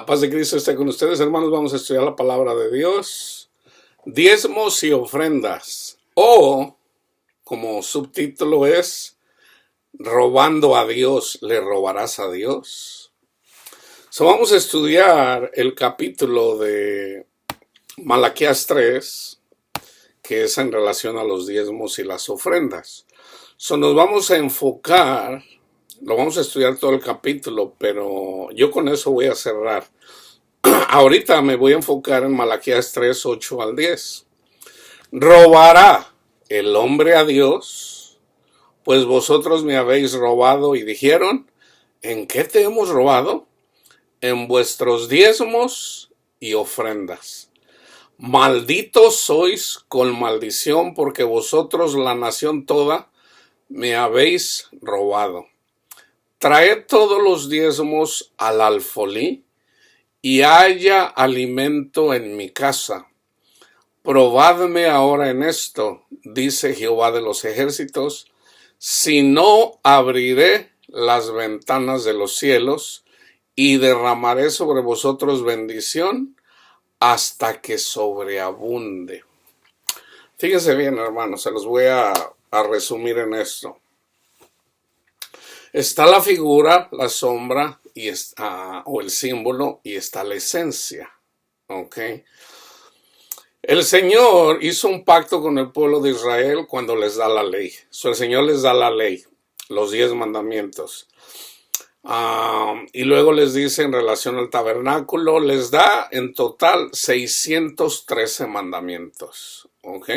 La paz de Cristo esté con ustedes, hermanos. Vamos a estudiar la palabra de Dios. Diezmos y ofrendas. O, como subtítulo es, robando a Dios, ¿le robarás a Dios? Vamos a estudiar el capítulo de Malaquías 3, que es en relación a los diezmos y las ofrendas. Nos vamos a enfocar, lo vamos a estudiar todo el capítulo, pero yo con eso voy a cerrar. Ahorita me voy a enfocar en Malaquías 3, 8 al 10. ¿Robará el hombre a Dios? Pues vosotros me habéis robado. Y dijeron, ¿en qué te hemos robado? En vuestros diezmos y ofrendas. Malditos sois con maldición, porque vosotros, la nación toda, me habéis robado. Traed todos los diezmos al alfolí, y haya alimento en mi casa. Probadme ahora en esto, dice Jehová de los ejércitos, si no abriré las ventanas de los cielos y derramaré sobre vosotros bendición hasta que sobreabunde. Fíjense bien, hermanos, se los voy a resumir en esto. Está la figura, la sombra, y o el símbolo, y está la esencia. ¿Ok? El Señor hizo un pacto con el pueblo de Israel cuando les da la ley. El Señor les da la ley, los 10 mandamientos. Y luego les dice en relación al tabernáculo, les da en total 613 mandamientos. ¿Ok?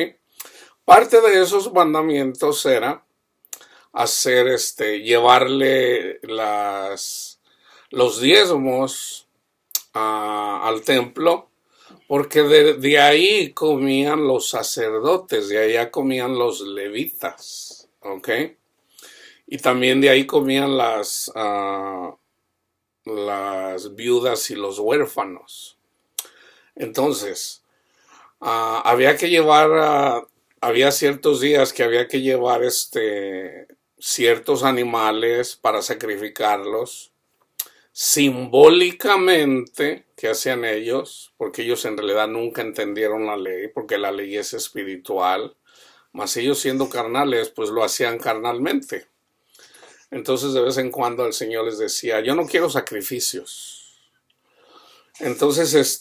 Parte de esos mandamientos era hacer llevarle los diezmos al templo, porque de ahí comían los sacerdotes, de allá comían los levitas, ¿ok? Y también de ahí comían las viudas y los huérfanos. Entonces, había que llevar, había ciertos días que había que llevar ciertos animales para sacrificarlos. Simbólicamente, ¿qué hacían ellos? Porque ellos en realidad nunca entendieron la ley, porque la ley es espiritual, mas ellos siendo carnales, pues lo hacían carnalmente. Entonces de vez en cuando el Señor les decía, yo no quiero sacrificios. Entonces,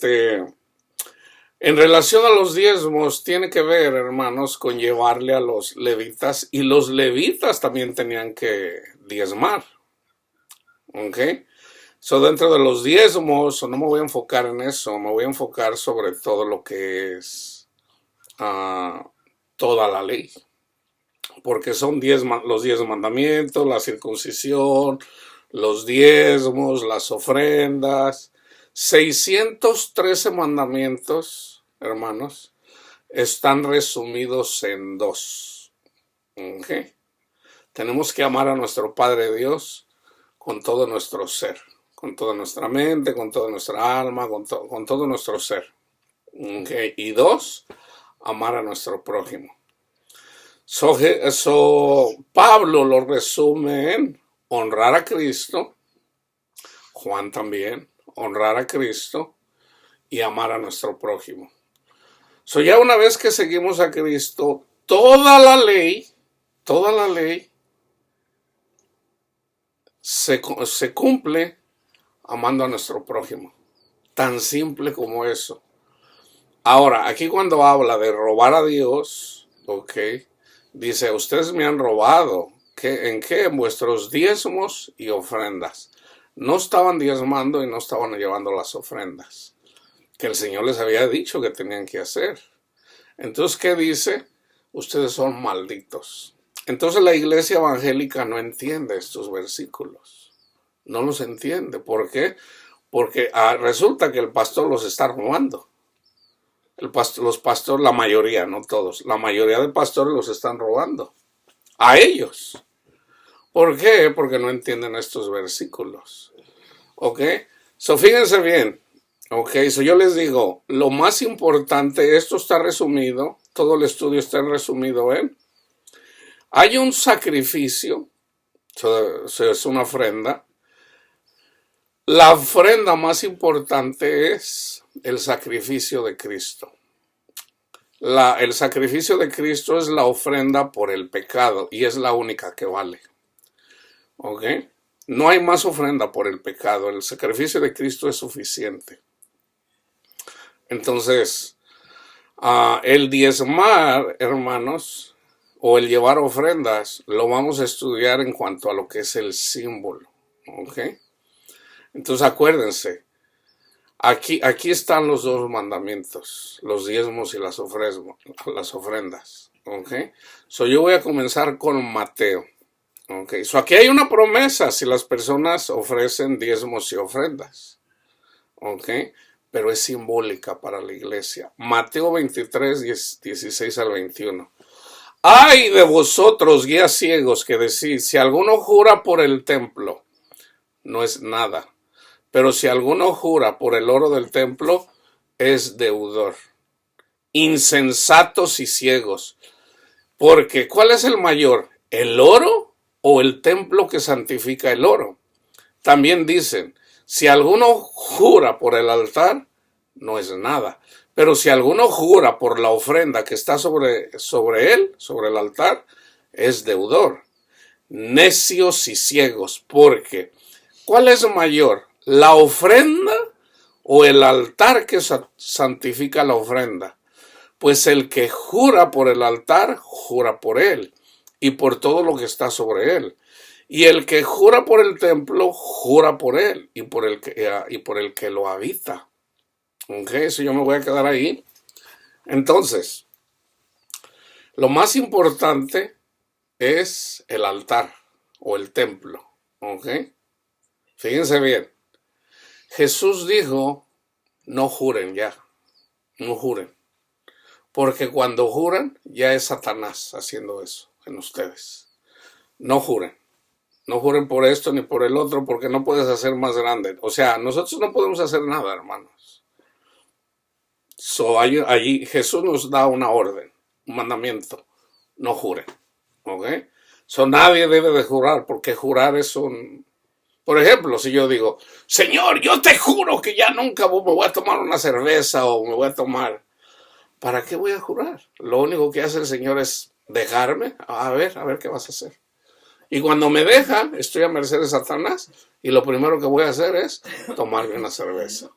en relación a los diezmos, tiene que ver, hermanos, con llevarle a los levitas, y los levitas también tenían que diezmar. ¿Ok? Dentro de los diezmos, no me voy a enfocar en eso, me voy a enfocar sobre todo lo que es toda la ley. Porque son los 10 mandamientos, la circuncisión, los diezmos, las ofrendas. 613 mandamientos, hermanos, están resumidos en 2. ¿Ok? Tenemos que amar a nuestro Padre Dios con todo nuestro ser, con toda nuestra mente, con toda nuestra alma, con todo nuestro ser. ¿Okay? Y 2, amar a nuestro prójimo. Pablo lo resume en honrar a Cristo, Juan también, honrar a Cristo y amar a nuestro prójimo. Ya una vez que seguimos a Cristo, toda la ley se cumple amando a nuestro prójimo. Tan simple como eso. Ahora, aquí cuando habla de robar a Dios, ¿ok? Dice, ustedes me han robado. ¿En qué? En vuestros diezmos y ofrendas. No estaban diezmando y no estaban llevando las ofrendas que el Señor les había dicho que tenían que hacer. Entonces, ¿qué dice? Ustedes son malditos. Entonces la iglesia evangélica no entiende estos versículos. No los entiende. ¿Por qué? Porque resulta que el pastor los está robando. Los pastores, la mayoría, no todos, la mayoría de pastores los están robando. A ellos. ¿Por qué? Porque no entienden estos versículos. ¿Ok? Fíjense bien. ¿Ok? Yo les digo, lo más importante, esto está resumido, todo el estudio está resumido en, hay un sacrificio, es una ofrenda, La ofrenda más importante es el sacrificio de Cristo. El sacrificio de Cristo es la ofrenda por el pecado y es la única que vale. ¿Ok? No hay más ofrenda por el pecado. El sacrificio de Cristo es suficiente. Entonces, el diezmar, hermanos, o el llevar ofrendas, lo vamos a estudiar en cuanto a lo que es el símbolo. ¿Ok? Entonces, acuérdense, aquí están los dos mandamientos, los diezmos y las ofrendas. ¿Ok? So, yo voy a comenzar con Mateo. ¿Ok? So, aquí hay una promesa si las personas ofrecen diezmos y ofrendas. ¿Ok? Pero es simbólica para la iglesia. Mateo 23, 16 al 21. ¡Ay de vosotros, guías ciegos, que decís, si alguno jura por el templo, no es nada. Pero si alguno jura por el oro del templo, es deudor. Insensatos y ciegos. Porque, ¿cuál es el mayor? ¿El oro o el templo que santifica el oro? También dicen, si alguno jura por el altar, no es nada. Pero si alguno jura por la ofrenda que está sobre él, sobre el altar, es deudor. Necios y ciegos, porque ¿cuál es mayor? ¿La ofrenda o el altar que santifica la ofrenda? Pues el que jura por el altar, jura por él y por todo lo que está sobre él. Y el que jura por el templo, jura por él y por el que lo habita. Ok, eso yo me voy a quedar ahí. Entonces, lo más importante es el altar o el templo. Ok, fíjense bien. Jesús dijo, no juren ya, no juren. Porque cuando juran, ya es Satanás haciendo eso en ustedes. No juren. No juren por esto ni por el otro, porque no puedes hacer más grande. O sea, nosotros no podemos hacer nada, hermanos. Allí Jesús nos da una orden, un mandamiento. No juren. ¿Ok? Nadie debe de jurar, porque jurar es un... Por ejemplo, si yo digo, Señor, yo te juro que ya nunca me voy a tomar una cerveza o me voy a tomar... ¿Para qué voy a jurar? Lo único que hace el Señor es dejarme. A ver qué vas a hacer. Y cuando me deja, estoy a merced de Satanás y lo primero que voy a hacer es tomarme una cerveza.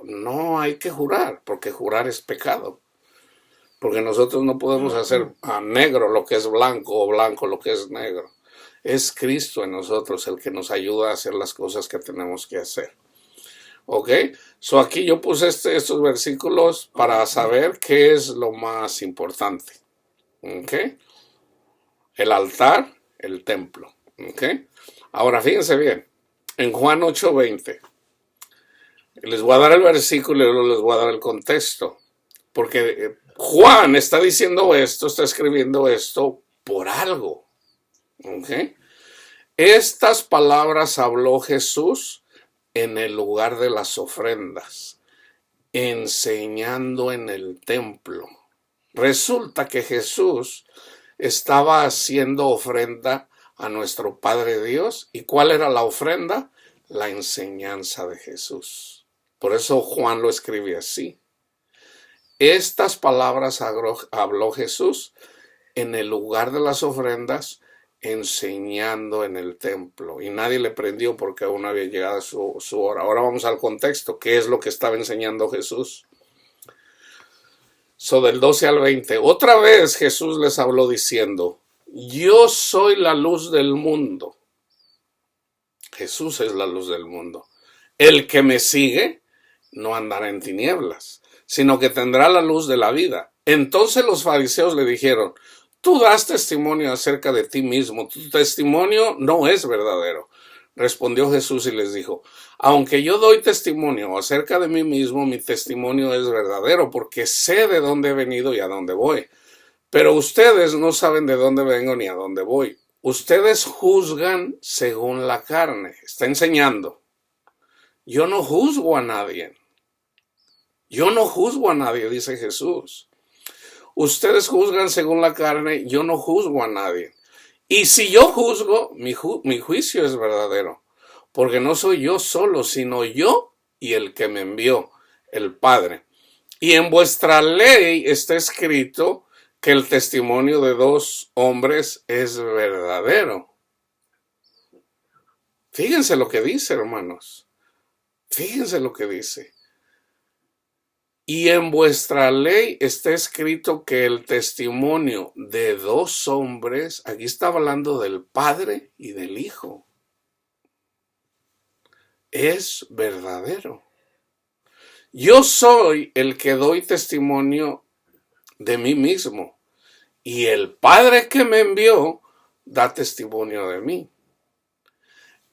No hay que jurar, porque jurar es pecado. Porque nosotros no podemos hacer a negro lo que es blanco o blanco lo que es negro. Es Cristo en nosotros el que nos ayuda a hacer las cosas que tenemos que hacer. ¿Ok? Aquí yo puse estos versículos para saber qué es lo más importante. ¿Ok? El altar, el templo. ¿Ok? Ahora fíjense bien. En Juan 8:20. Les voy a dar el versículo y luego les voy a dar el contexto. Porque Juan está diciendo esto, está escribiendo esto por algo. ¿Ok? Estas palabras habló Jesús en el lugar de las ofrendas, enseñando en el templo. Resulta que Jesús estaba haciendo ofrenda a nuestro Padre Dios. ¿Y cuál era la ofrenda? La enseñanza de Jesús. Por eso Juan lo escribe así. Estas palabras habló Jesús en el lugar de las ofrendas, enseñando en el templo. Y nadie le prendió porque aún no había llegado su hora. Ahora vamos al contexto. ¿Qué es lo que estaba enseñando Jesús? Del 12 al 20. Otra vez Jesús les habló diciendo, yo soy la luz del mundo. Jesús es la luz del mundo. El que me sigue no andará en tinieblas, sino que tendrá la luz de la vida. Entonces los fariseos le dijeron, tú das testimonio acerca de ti mismo, tu testimonio no es verdadero. Respondió Jesús y les dijo, aunque yo doy testimonio acerca de mí mismo, mi testimonio es verdadero, porque sé de dónde he venido y a dónde voy. Pero ustedes no saben de dónde vengo ni a dónde voy. Ustedes juzgan según la carne. Está enseñando. Yo no juzgo a nadie. Yo no juzgo a nadie, dice Jesús. Ustedes juzgan según la carne, yo no juzgo a nadie. Y si yo juzgo, mi juicio es verdadero, porque no soy yo solo, sino yo y el que me envió, el Padre. Y en vuestra ley está escrito que el testimonio de dos hombres es verdadero. Fíjense lo que dice, hermanos. Fíjense lo que dice. Y en vuestra ley está escrito que el testimonio de dos hombres, aquí está hablando del Padre y del Hijo, es verdadero. Yo soy el que doy testimonio de mí mismo, y el Padre que me envió da testimonio de mí.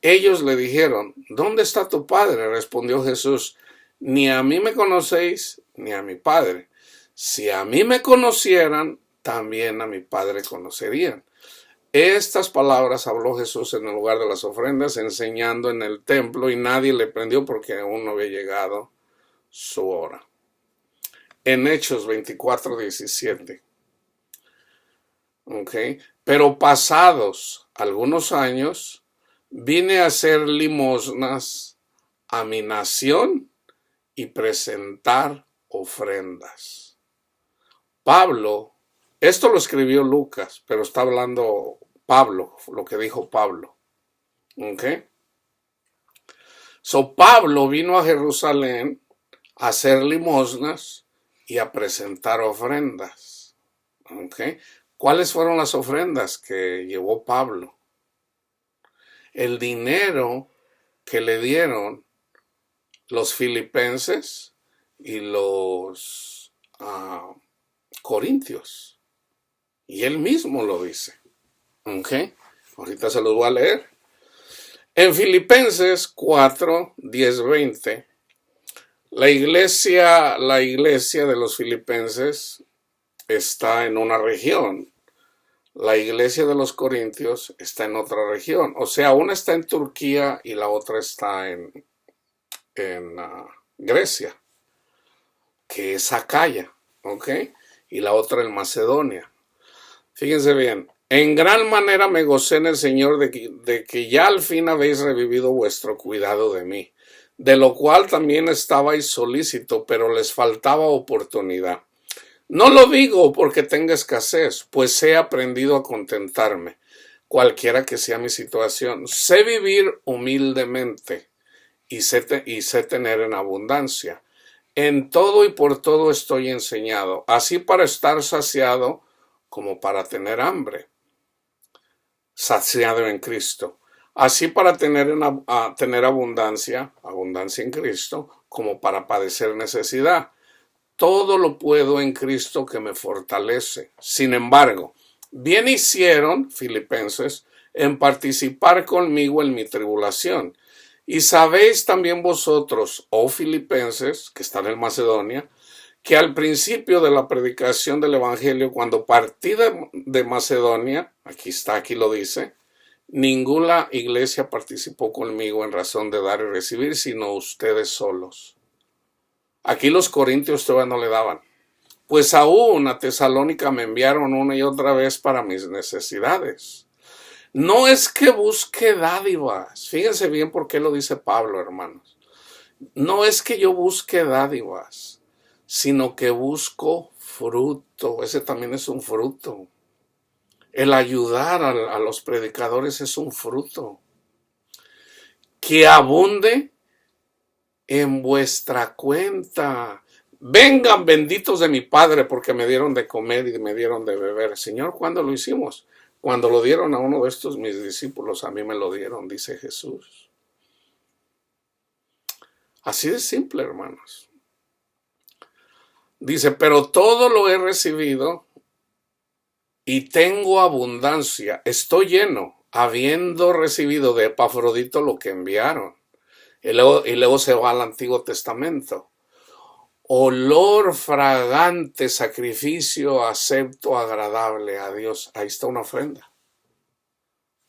Ellos le dijeron, ¿dónde está tu Padre? Respondió Jesús, ni a mí me conocéis, ni a mi Padre. Si a mí me conocieran, también a mi Padre conocerían. Estas palabras habló Jesús en el lugar de las ofrendas, enseñando en el templo, y nadie le prendió porque aún no había llegado su hora. En Hechos 24:17. Pero pasados algunos años, vine a hacer limosnas a mi nación y presentar ofrendas. Pablo, esto lo escribió Lucas, pero está hablando Pablo, lo que dijo Pablo. Pablo vino a Jerusalén a hacer limosnas y a presentar ofrendas. ¿Cuáles fueron las ofrendas que llevó Pablo? El dinero que le dieron los filipenses y los corintios. Y él mismo lo dice. Ahorita se los voy a leer. En Filipenses 4, 10, 20, la iglesia de los filipenses está en una región. La iglesia de los corintios está en otra región. O sea, una está en Turquía y la otra está en Grecia, que es Acaya, y la otra en Macedonia. Fíjense bien, en gran manera me gocé en el Señor de que ya al fin habéis revivido vuestro cuidado de mí, de lo cual también estabais solícito, pero les faltaba oportunidad. No lo digo porque tenga escasez, pues he aprendido a contentarme, cualquiera que sea mi situación. Sé vivir humildemente y sé tener en abundancia. En todo y por todo estoy enseñado, así para estar saciado como para tener hambre, saciado en Cristo. Así para tener abundancia en Cristo, como para padecer necesidad. Todo lo puedo en Cristo que me fortalece. Sin embargo, bien hicieron, filipenses, en participar conmigo en mi tribulación. Y sabéis también vosotros, oh filipenses, que están en Macedonia, que al principio de la predicación del Evangelio, cuando partí de Macedonia, aquí lo dice, ninguna iglesia participó conmigo en razón de dar y recibir, sino ustedes solos. Aquí los corintios todavía no le daban. Pues aún a Tesalónica me enviaron una y otra vez para mis necesidades. No es que busque dádivas. Fíjense bien por qué lo dice Pablo, hermanos. No es que yo busque dádivas, sino que busco fruto. Ese también es un fruto. El ayudar a los predicadores es un fruto. Que abunde en vuestra cuenta. Vengan benditos de mi Padre, porque me dieron de comer y me dieron de beber. Señor, ¿cuándo lo hicimos? Cuando lo dieron a uno de estos mis discípulos, a mí me lo dieron, dice Jesús. Así de simple, hermanos. Dice, pero todo lo he recibido y tengo abundancia. Estoy lleno, habiendo recibido de Epafrodito lo que enviaron. Y luego se va al Antiguo Testamento. Olor fragante, sacrificio acepto, agradable a Dios. Ahí está una ofrenda.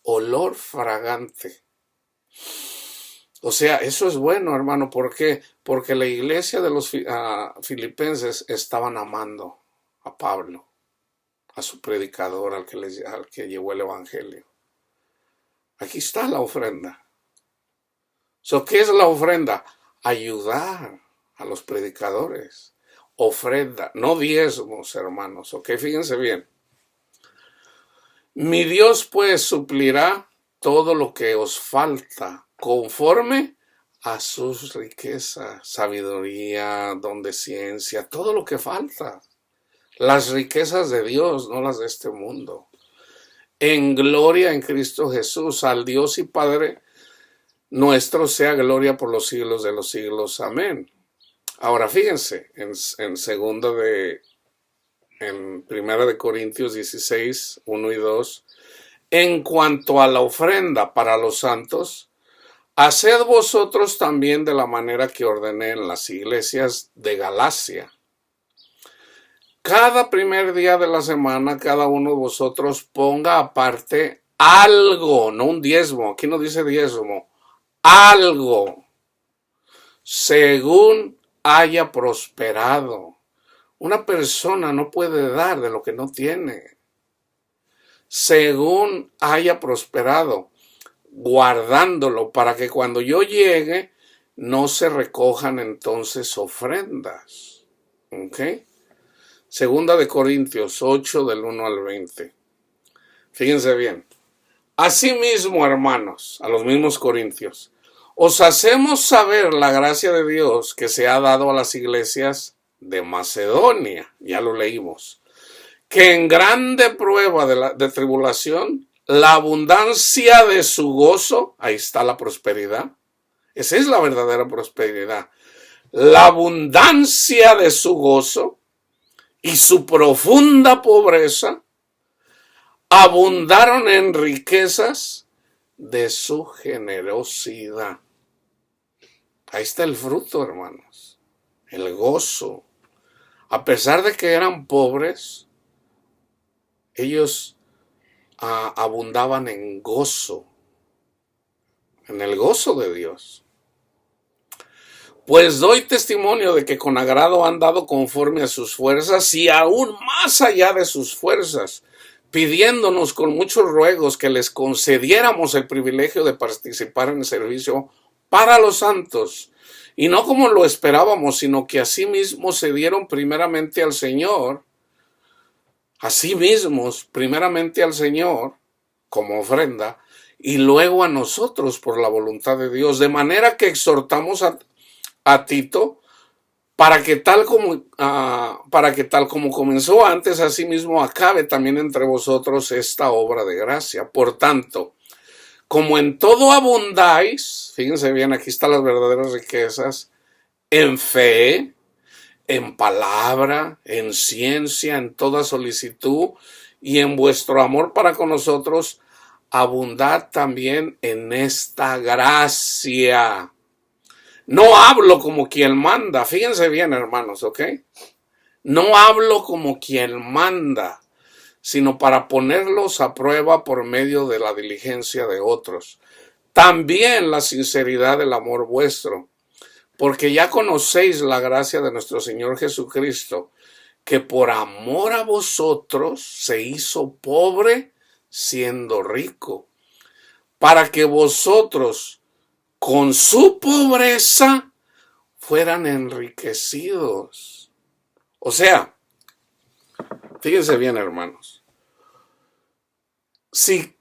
Olor fragante. O sea, eso es bueno, hermano. ¿Por qué? Porque la iglesia de los filipenses estaban amando a Pablo, a su predicador, al que llevó el evangelio. Aquí está la ofrenda. ¿Qué es la ofrenda? Ayudar a los predicadores. Ofrenda, no diezmos, hermanos. Fíjense bien. Mi Dios pues suplirá todo lo que os falta conforme a sus riquezas, sabiduría, don de ciencia, todo lo que falta. Las riquezas de Dios, no las de este mundo. En gloria en Cristo Jesús, al Dios y Padre nuestro sea gloria por los siglos de los siglos. Amén. Ahora fíjense, en Primera de Corintios 16, 1 y 2, en cuanto a la ofrenda para los santos, haced vosotros también de la manera que ordené en las iglesias de Galacia. Cada primer día de la semana, cada uno de vosotros ponga aparte algo, no un diezmo, aquí no dice diezmo, algo, según haya prosperado. Una persona no puede dar de lo que no tiene. Según haya prosperado, guardándolo para que cuando yo llegue no se recojan entonces ofrendas. Segunda de Corintios 8 del 1 al 20. Fíjense bien. Asimismo, hermanos, a los mismos corintios, os hacemos saber la gracia de Dios que se ha dado a las iglesias de Macedonia. Ya lo leímos. Que en grande prueba de tribulación, la abundancia de su gozo, ahí está la prosperidad. Esa es la verdadera prosperidad. La abundancia de su gozo y su profunda pobreza abundaron en riquezas de su generosidad. Ahí está el fruto, hermanos. El gozo. A pesar de que eran pobres, ellos abundaban en gozo. En el gozo de Dios. Pues doy testimonio de que con agrado han dado conforme a sus fuerzas y aún más allá de sus fuerzas, pidiéndonos con muchos ruegos que les concediéramos el privilegio de participar en el servicio para los santos, y no como lo esperábamos, sino que asimismo se dieron primeramente al Señor, como ofrenda, y luego a nosotros por la voluntad de Dios, de manera que exhortamos a Tito para que tal como comenzó antes, asimismo acabe también entre vosotros esta obra de gracia. Por tanto, como en todo abundáis, fíjense bien, aquí están las verdaderas riquezas, en fe, en palabra, en ciencia, en toda solicitud, y en vuestro amor para con nosotros, abundad también en esta gracia. No hablo como quien manda, fíjense bien, hermanos, No hablo como quien manda, sino para ponerlos a prueba por medio de la diligencia de otros. También la sinceridad del amor vuestro, porque ya conocéis la gracia de nuestro Señor Jesucristo, que por amor a vosotros se hizo pobre siendo rico, para que vosotros con su pobreza fueran enriquecidos. O sea, fíjense bien, hermanos. Si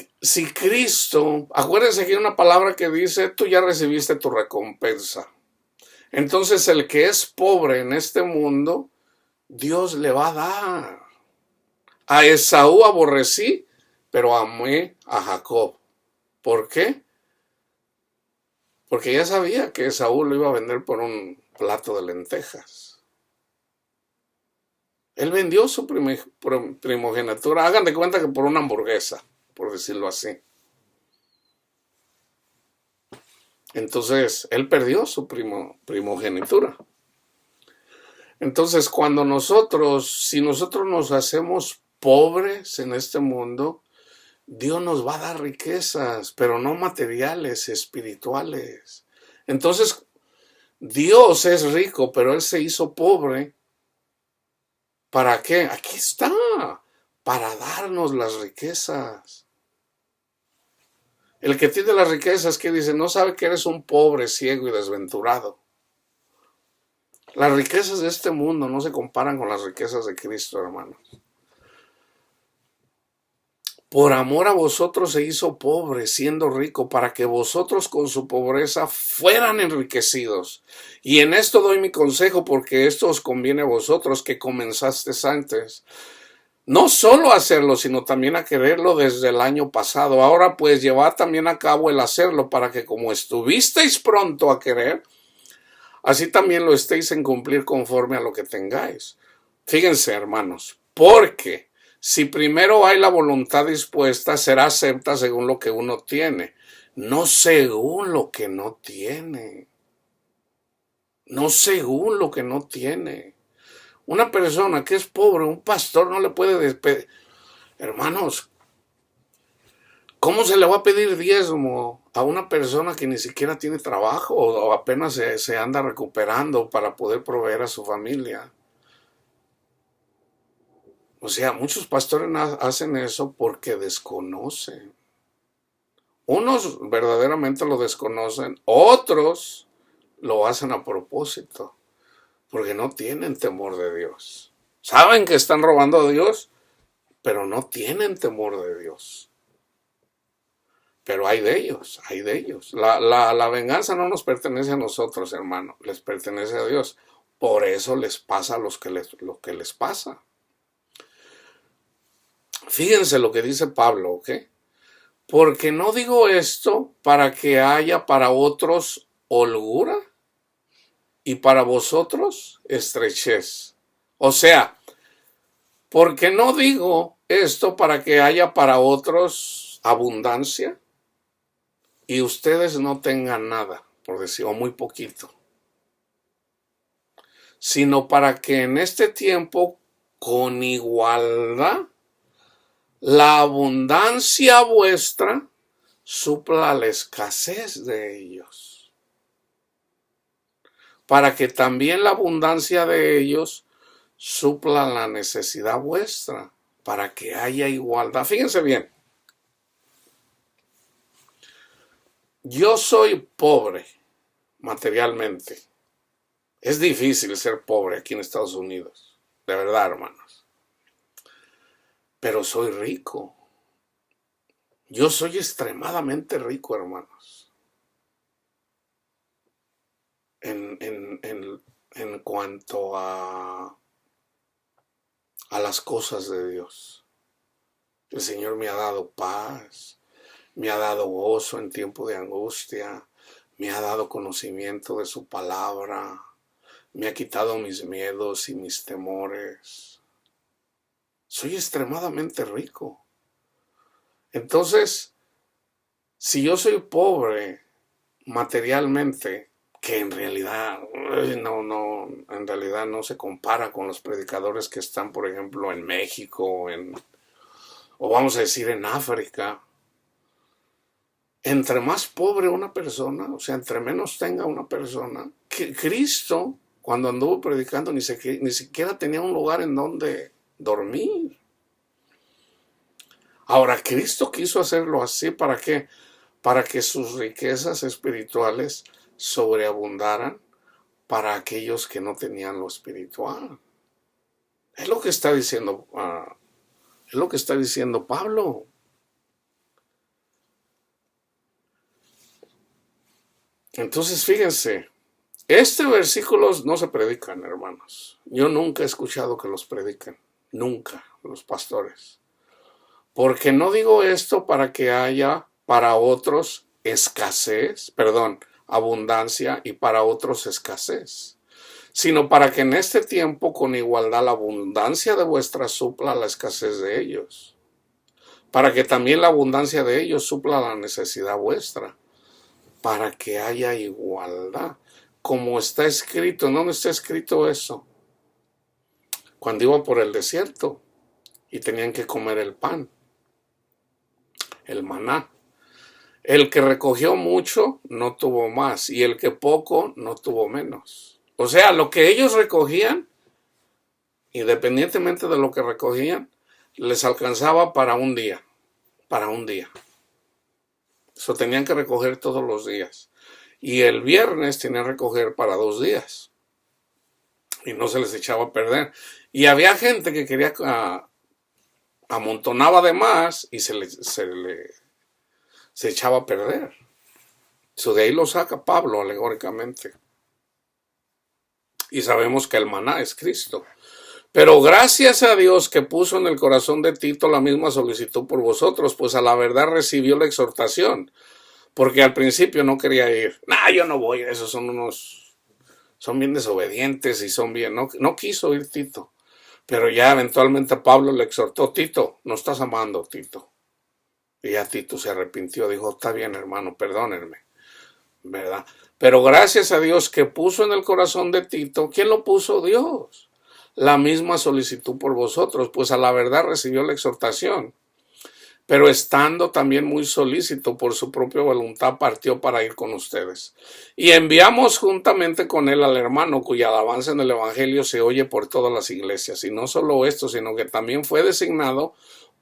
Cristo, acuérdense que hay una palabra que dice, tú ya recibiste tu recompensa. Entonces el que es pobre en este mundo, Dios le va a dar. A Esaú aborrecí, pero amé a Jacob. ¿Por qué? Porque ya sabía que Esaú lo iba a vender por un plato de lentejas. Él vendió su primogenitura, hagan de cuenta que por una hamburguesa, por decirlo así. Entonces, él perdió su primogenitura. Entonces, si nosotros nos hacemos pobres en este mundo, Dios nos va a dar riquezas, pero no materiales, espirituales. Entonces, Dios es rico, pero Él se hizo pobre. ¿Para qué? Aquí está, para darnos las riquezas. El que tiene las riquezas, que dice, no sabe que eres un pobre, ciego y desventurado. Las riquezas de este mundo no se comparan con las riquezas de Cristo, hermanos. Por amor a vosotros se hizo pobre, siendo rico, para que vosotros con su pobreza fueran enriquecidos. Y en esto doy mi consejo, porque esto os conviene a vosotros que comenzasteis antes. No solo a hacerlo, sino también a quererlo desde el año pasado. Ahora pues llevad también a cabo el hacerlo, para que como estuvisteis pronto a querer, así también lo estéis en cumplir conforme a lo que tengáis. Fíjense, hermanos, porque si primero hay la voluntad dispuesta, será acepta según lo que uno tiene, no según lo que no tiene. No según lo que no tiene. Una persona que es pobre, un pastor no le puede despedir. Hermanos, ¿cómo se le va a pedir diezmo a una persona que ni siquiera tiene trabajo o apenas se anda recuperando para poder proveer a su familia? O sea, muchos pastores hacen eso porque desconocen. Unos verdaderamente lo desconocen, otros lo hacen a propósito, porque no tienen temor de Dios. Saben que están robando a Dios, pero no tienen temor de Dios. Pero hay de ellos, hay de ellos. La venganza no nos pertenece a nosotros, hermano, les pertenece a Dios. Por eso les pasa lo que les pasa. Fíjense lo que dice Pablo, ¿ok? Porque no digo esto para que haya para otros holgura y para vosotros estrechez. O sea, porque no digo esto para que haya para otros abundancia y ustedes no tengan nada, por decir, o muy poquito, sino para que en este tiempo, con igualdad, la abundancia vuestra supla la escasez de ellos, para que también la abundancia de ellos supla la necesidad vuestra, para que haya igualdad. Fíjense bien, yo soy pobre materialmente. Es difícil ser pobre aquí en Estados Unidos, de verdad, hermanos. Pero soy rico. Yo soy extremadamente rico, hermanos. En cuanto a las cosas de Dios. El Señor me ha dado paz, me ha dado gozo en tiempo de angustia, me ha dado conocimiento de su palabra, me ha quitado mis miedos y mis temores. Soy extremadamente rico. Entonces, si yo soy pobre materialmente, que en realidad no se compara con los predicadores que están, por ejemplo, en México, o vamos a decir en África. Entre más pobre una persona, o sea, entre menos tenga una persona, que Cristo, cuando anduvo predicando, ni siquiera tenía un lugar en donde dormir. Ahora, Cristo quiso hacerlo así, ¿para qué? Para que sus riquezas espirituales sobreabundaran para aquellos que no tenían lo espiritual. Es lo que está diciendo, Pablo. Entonces, fíjense, este versículo no se predican, hermanos. Yo nunca he escuchado que los prediquen, nunca, los pastores. Porque no digo esto para que haya para otros abundancia y para otros escasez, sino para que en este tiempo con igualdad la abundancia de vuestra supla la escasez de ellos, para que también la abundancia de ellos supla la necesidad vuestra, para que haya igualdad, como está escrito. ¿En dónde está escrito eso? Cuando iba por el desierto y tenían que comer el pan, el maná. El que recogió mucho no tuvo más, y el que poco no tuvo menos. O sea, lo que ellos recogían, independientemente de lo que recogían, les alcanzaba para un día. Eso tenían que recoger todos los días. Y el viernes tenían que recoger para 2 días. Y no se les echaba a perder. Y había gente que quería, amontonaba de más y se echaba a perder. Eso de ahí lo saca Pablo alegóricamente. Y sabemos que el maná es Cristo. Pero gracias a Dios que puso en el corazón de Tito la misma solicitud por vosotros, pues a la verdad recibió la exhortación. Porque al principio no quería ir. Yo no voy, esos son bien desobedientes y son bien, no quiso ir Tito. Pero ya eventualmente Pablo le exhortó: Tito, no estás amando, Tito. Y ya Tito se arrepintió, dijo: está bien, hermano, perdónenme, ¿verdad? Pero gracias a Dios que puso en el corazón de Tito, ¿quién lo puso? Dios. La misma solicitud por vosotros, pues a la verdad recibió la exhortación. Pero estando también muy solícito por su propia voluntad, partió para ir con ustedes. Y enviamos juntamente con él al hermano, cuya alabanza en el evangelio se oye por todas las iglesias. Y no solo esto, sino que también fue designado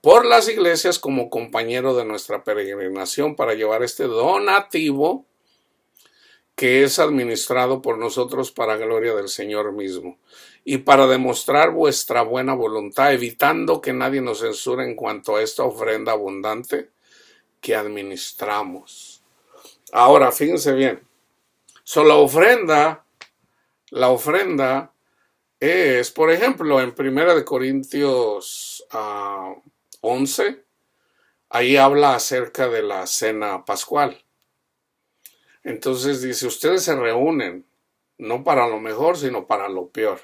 por las iglesias como compañero de nuestra peregrinación para llevar este donativo que es administrado por nosotros para gloria del Señor mismo, y para demostrar vuestra buena voluntad, evitando que nadie nos censure en cuanto a esta ofrenda abundante que administramos. Ahora, fíjense bien, la ofrenda es, por ejemplo, en 1 Corintios 11, ahí habla acerca de la cena pascual. Entonces dice: ustedes se reúnen no para lo mejor, sino para lo peor.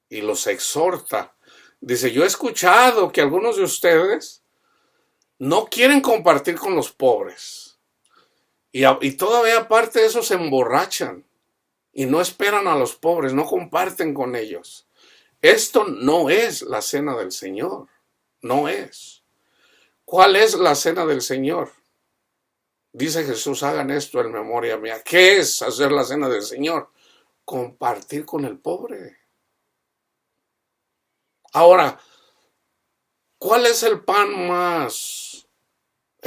Y los exhorta. Dice: yo he escuchado que algunos de ustedes no quieren compartir con los pobres. Y todavía aparte de eso se emborrachan. Y no esperan a los pobres, no comparten con ellos. Esto no es la cena del Señor. No es. ¿Cuál es la cena del Señor? Dice Jesús: hagan esto en memoria mía. ¿Qué es hacer la cena del Señor? Compartir con el pobre. Ahora, ¿cuál es el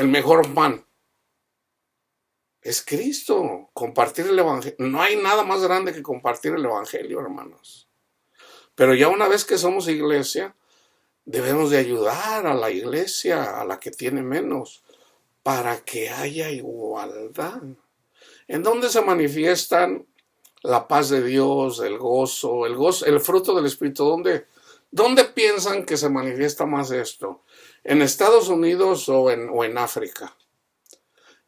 mejor pan? Es Cristo. Compartir el evangelio. No hay nada más grande que compartir el evangelio, hermanos. Pero ya una vez que somos iglesia, debemos de ayudar a la iglesia, a la que tiene menos, para que haya igualdad. ¿En dónde se manifiestan la paz de Dios, el gozo, el fruto del Espíritu? ¿Dónde piensan que se manifiesta más esto? ¿En Estados Unidos o en África?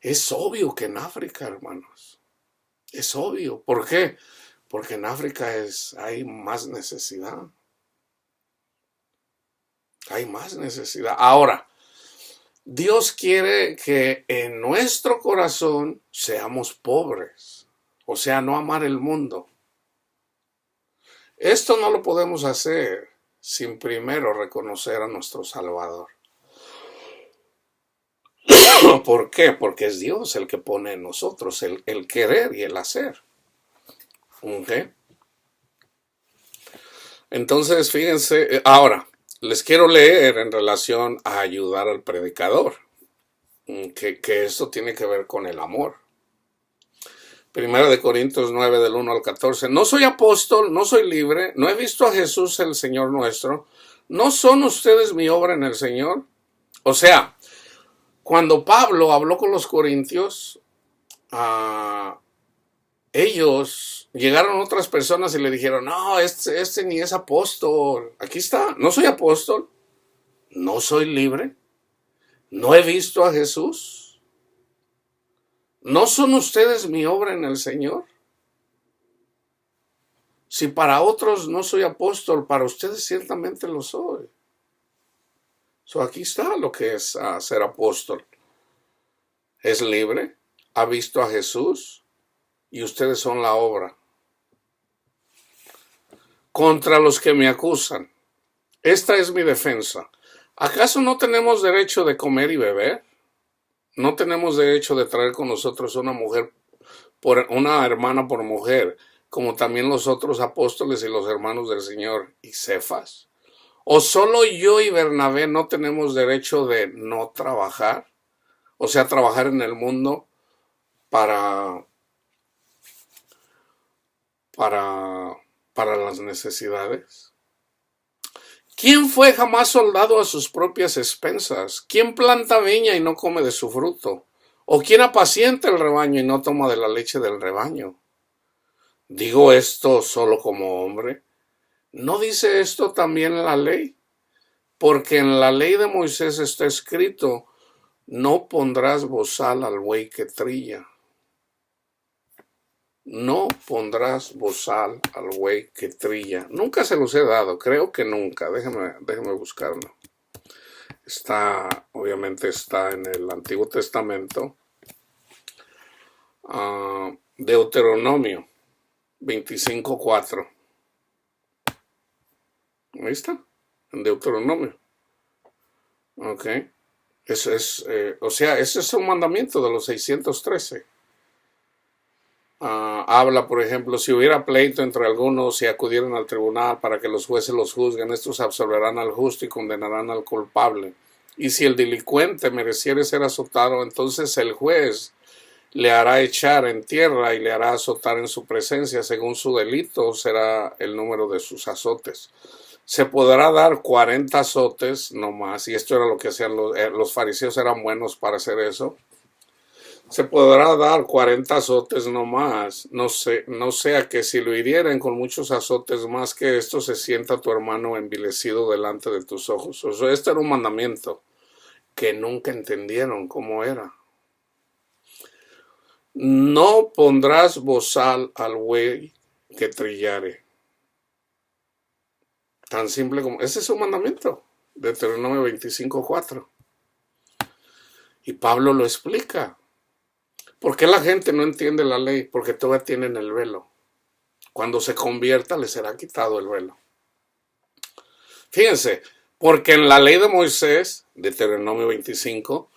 Es obvio que en África, hermanos. Es obvio. ¿Por qué? Porque en África hay más necesidad. Hay más necesidad. Ahora, Dios quiere que en nuestro corazón seamos pobres, o sea, no amar el mundo. Esto no lo podemos hacer sin primero reconocer a nuestro Salvador. ¿Por qué? Porque es Dios el que pone en nosotros el querer y el hacer. ¿Okay? Entonces, fíjense, ahora les quiero leer en relación a ayudar al predicador, que esto tiene que ver con el amor. 1 Corintios 9, del 1 al 14. No soy apóstol, no soy libre, no he visto a Jesús el Señor nuestro. ¿No son ustedes mi obra en el Señor? O sea, cuando Pablo habló con los corintios, ellos llegaron otras personas y le dijeron: no, este ni es apóstol. Aquí está, no soy apóstol, no soy libre, no he visto a Jesús. ¿No son ustedes mi obra en el Señor? Si para otros no soy apóstol, para ustedes ciertamente lo soy. Aquí está lo que es ser apóstol. Es libre, ha visto a Jesús y ustedes son la obra. Contra los que me acusan, esta es mi defensa. ¿Acaso no tenemos derecho de comer y beber? ¿No tenemos derecho de traer con nosotros una hermana por mujer, como también los otros apóstoles y los hermanos del Señor y Cefas? ¿O solo yo y Bernabé no tenemos derecho de no trabajar? O sea, trabajar en el mundo para, para, para las necesidades. ¿Quién fue jamás soldado a sus propias expensas? ¿Quién planta viña y no come de su fruto? ¿O quién apacienta el rebaño y no toma de la leche del rebaño? ¿Digo esto solo como hombre? ¿No dice esto también la ley? Porque en la ley de Moisés está escrito: no pondrás bozal al buey que trilla. No pondrás bozal al buey que trilla. Nunca se los he dado, creo que nunca. Déjame buscarlo. Obviamente está en el Antiguo Testamento. Deuteronomio 25:4. Ahí está, en Deuteronomio. Ok. Ese es un mandamiento de los 613. Habla, por ejemplo, si hubiera pleito entre algunos y acudieran al tribunal para que los jueces los juzguen, estos absolverán al justo y condenarán al culpable. Y si el delincuente mereciere ser azotado, entonces el juez le hará echar en tierra y le hará azotar en su presencia, según su delito será el número de sus azotes. Se podrá dar 40 azotes no más, y esto era lo que hacían los fariseos, eran buenos para hacer eso. Se podrá dar 40 azotes no más, no sea que si lo hirieren con muchos azotes más que esto, se sienta tu hermano envilecido delante de tus ojos. O sea, este era un mandamiento que nunca entendieron cómo era. No pondrás bozal al buey que trillare. Tan simple como, ese es un mandamiento, Deuteronomio 25:4. Y Pablo lo explica. ¿Por qué la gente no entiende la ley? Porque todavía tienen el velo. Cuando se convierta, le será quitado el velo. Fíjense, porque en la ley de Moisés, Deuteronomio 25,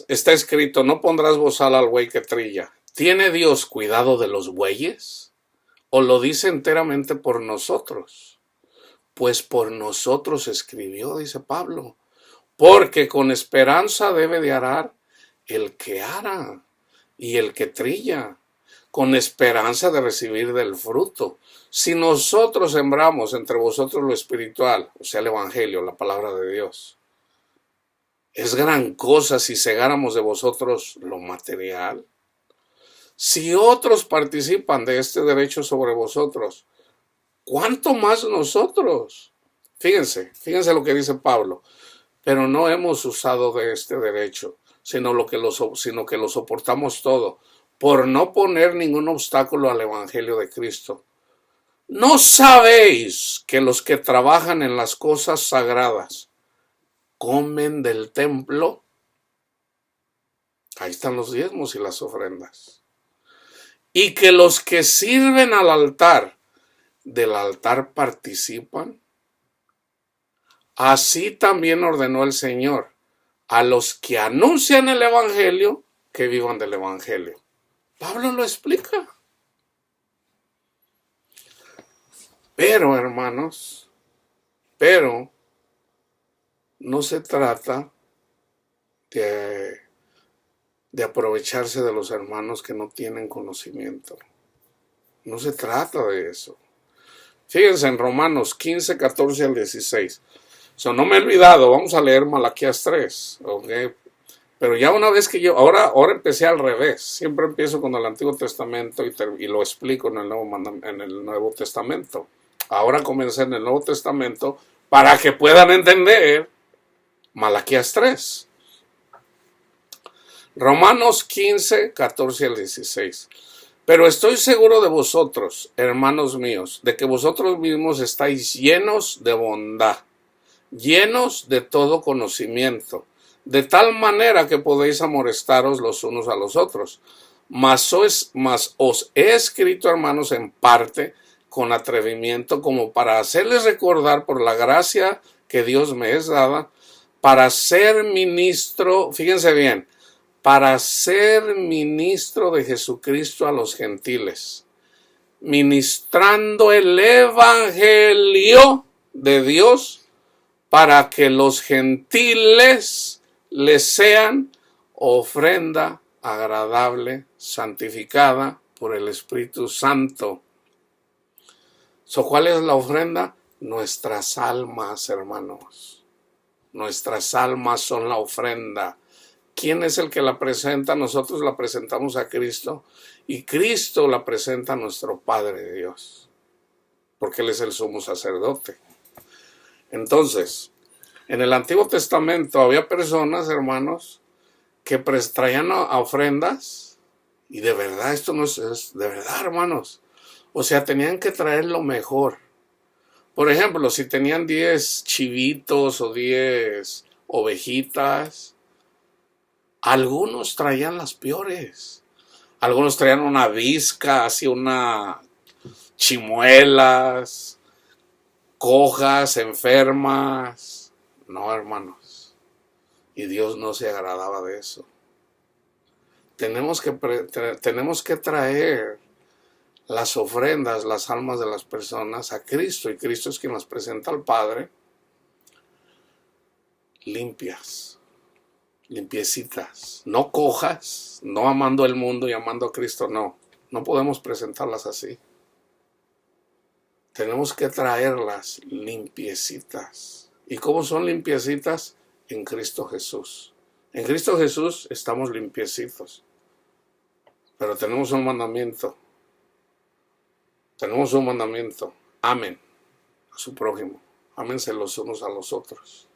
está escrito, no pondrás bozal al buey que trilla. ¿Tiene Dios cuidado de los bueyes? ¿O lo dice enteramente por nosotros? Pues por nosotros escribió, dice Pablo, porque con esperanza debe de arar el que ara y el que trilla, con esperanza de recibir del fruto. Si nosotros sembramos entre vosotros lo espiritual, o sea, el evangelio, la palabra de Dios, es gran cosa si segáramos de vosotros lo material. Si otros participan de este derecho sobre vosotros, ¿cuánto más nosotros? Fíjense lo que dice Pablo. Pero no hemos usado de este derecho, sino que lo soportamos todo, por no poner ningún obstáculo al evangelio de Cristo. ¿No sabéis que los que trabajan en las cosas sagradas comen del templo? Ahí están los diezmos y las ofrendas. Y que los que sirven al altar, del altar participan. Así también ordenó el Señor a los que anuncian el evangelio que vivan del evangelio. Pablo lo explica. Pero, hermanos, no se trata de aprovecharse de los hermanos que no tienen conocimiento. No se trata de eso. Fíjense en Romanos 15, 14 al 16. No me he olvidado, vamos a leer Malaquías 3, ¿ok? Pero ya una vez que ahora empecé al revés, siempre empiezo con el Antiguo Testamento y lo explico en el Nuevo Testamento. Ahora comencé en el Nuevo Testamento para que puedan entender Malaquías 3. Romanos 15, 14 al 16. Pero estoy seguro de vosotros, hermanos míos, de que vosotros mismos estáis llenos de bondad, llenos de todo conocimiento, de tal manera que podéis amonestaros los unos a los otros. Mas os he escrito, hermanos, en parte con atrevimiento, como para hacerles recordar por la gracia que Dios me es dada, para ser ministro, fíjense bien, para ser ministro de Jesucristo a los gentiles, ministrando el evangelio de Dios, para que los gentiles les sean ofrenda agradable, santificada por el Espíritu Santo. ¿Cuál es la ofrenda? Nuestras almas, hermanos. Nuestras almas son la ofrenda. ¿Quién es el que la presenta? Nosotros la presentamos a Cristo y Cristo la presenta a nuestro Padre Dios, porque Él es el sumo sacerdote. Entonces, en el Antiguo Testamento había personas, hermanos, que traían ofrendas y de verdad, esto no es de verdad, hermanos. O sea, tenían que traer lo mejor. Por ejemplo, si tenían 10 chivitos o 10 ovejitas, algunos traían las peores. Algunos traían una visca, así una chimuelas, cojas, enfermas. No, hermanos. Y Dios no se agradaba de eso. Tenemos que traer las ofrendas, las almas de las personas a Cristo, y Cristo es quien las presenta al Padre, limpias, limpiecitas, no cojas, no amando el mundo y amando a Cristo, no podemos presentarlas así. Tenemos que traerlas limpiecitas. ¿Y cómo son limpiecitas? En Cristo Jesús. En Cristo Jesús estamos limpiecitos, pero tenemos un mandamiento. Tenemos un mandamiento. Amen a su prójimo. Ámense los unos a los otros.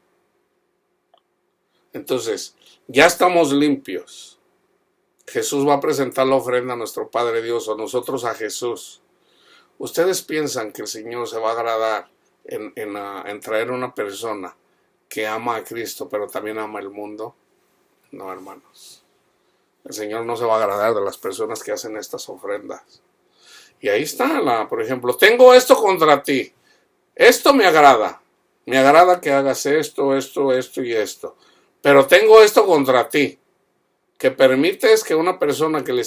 Entonces, ya estamos limpios. Jesús va a presentar la ofrenda a nuestro Padre Dios o nosotros a Jesús. ¿Ustedes piensan que el Señor se va a agradar en traer una persona que ama a Cristo pero también ama el mundo? No, hermanos. El Señor no se va a agradar de las personas que hacen estas ofrendas. Y ahí está, por ejemplo, tengo esto contra ti. Esto me agrada. Me agrada que hagas esto, esto, esto y esto. Pero tengo esto contra ti. Que permites que una persona que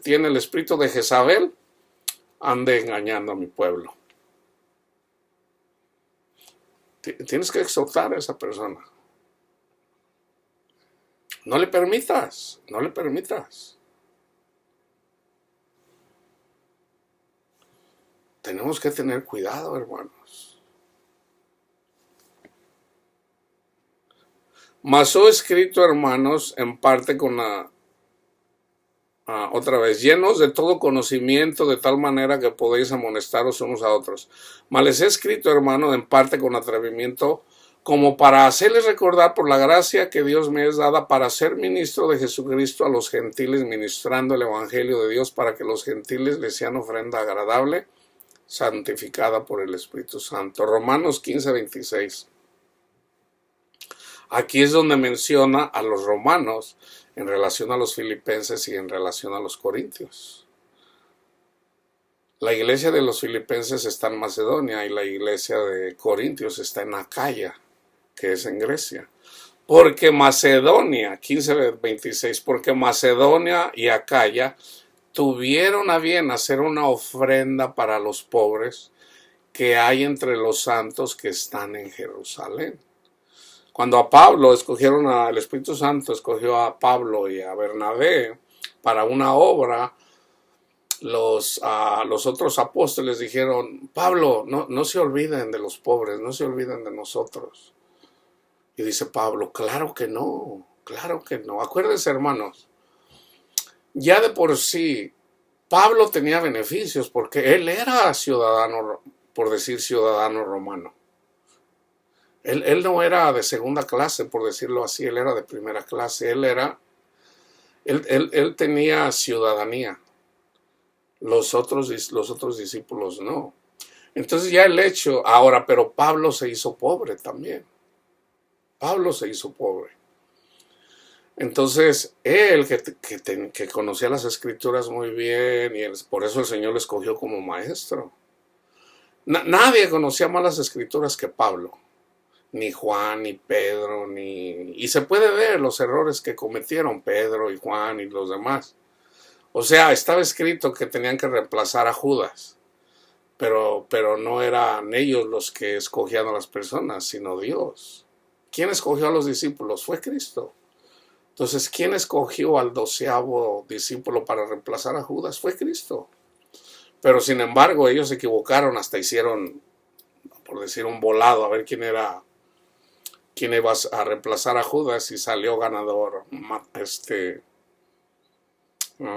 tiene el espíritu de Jezabel ande engañando a mi pueblo. Tienes que exhortar a esa persona. No le permitas, no le permitas. Tenemos que tener cuidado, hermanos. Mas he escrito, hermanos, en parte con otra vez, llenos de todo conocimiento, de tal manera que podéis amonestaros unos a otros. Mas les he escrito, hermanos, en parte con atrevimiento, como para hacerles recordar por la gracia que Dios me es dada para ser ministro de Jesucristo a los gentiles, ministrando el evangelio de Dios para que los gentiles les sean ofrenda agradable, santificada por el Espíritu Santo. Romanos 15:26. Aquí es donde menciona a los romanos en relación a los filipenses y en relación a los corintios. La iglesia de los filipenses está en Macedonia y la iglesia de Corintios está en Acaya, que es en Grecia. Porque Macedonia, 15:26, porque Macedonia y Acaya tuvieron a bien hacer una ofrenda para los pobres que hay entre los santos que están en Jerusalén. Cuando a Pablo el Espíritu Santo escogió a Pablo y a Bernabé para una obra, los otros apóstoles dijeron, Pablo, no se olviden de los pobres, no se olviden de nosotros. Y dice Pablo, claro que no, claro que no. Acuérdense, hermanos, ya de por sí, Pablo tenía beneficios porque él era ciudadano, por decir ciudadano romano. Él no era de segunda clase, por decirlo así, él era de primera clase. Él tenía ciudadanía. Los otros discípulos no. Entonces ya el hecho, ahora, pero Pablo se hizo pobre también. Pablo se hizo pobre. Entonces, él que conocía las escrituras muy bien, y por eso el Señor lo escogió como maestro. Nadie conocía más las escrituras que Pablo. Ni Juan, ni Pedro, y se puede ver los errores que cometieron Pedro y Juan y los demás. O sea, estaba escrito que tenían que reemplazar a Judas, pero no eran ellos los que escogían a las personas, sino Dios. ¿Quién escogió a los discípulos? Fue Cristo. Entonces, ¿quién escogió al 12º discípulo para reemplazar a Judas? Fue Cristo. Pero sin embargo, ellos se equivocaron, hasta hicieron, por decir, un volado, a ver quién iba a reemplazar a Judas, y salió ganador,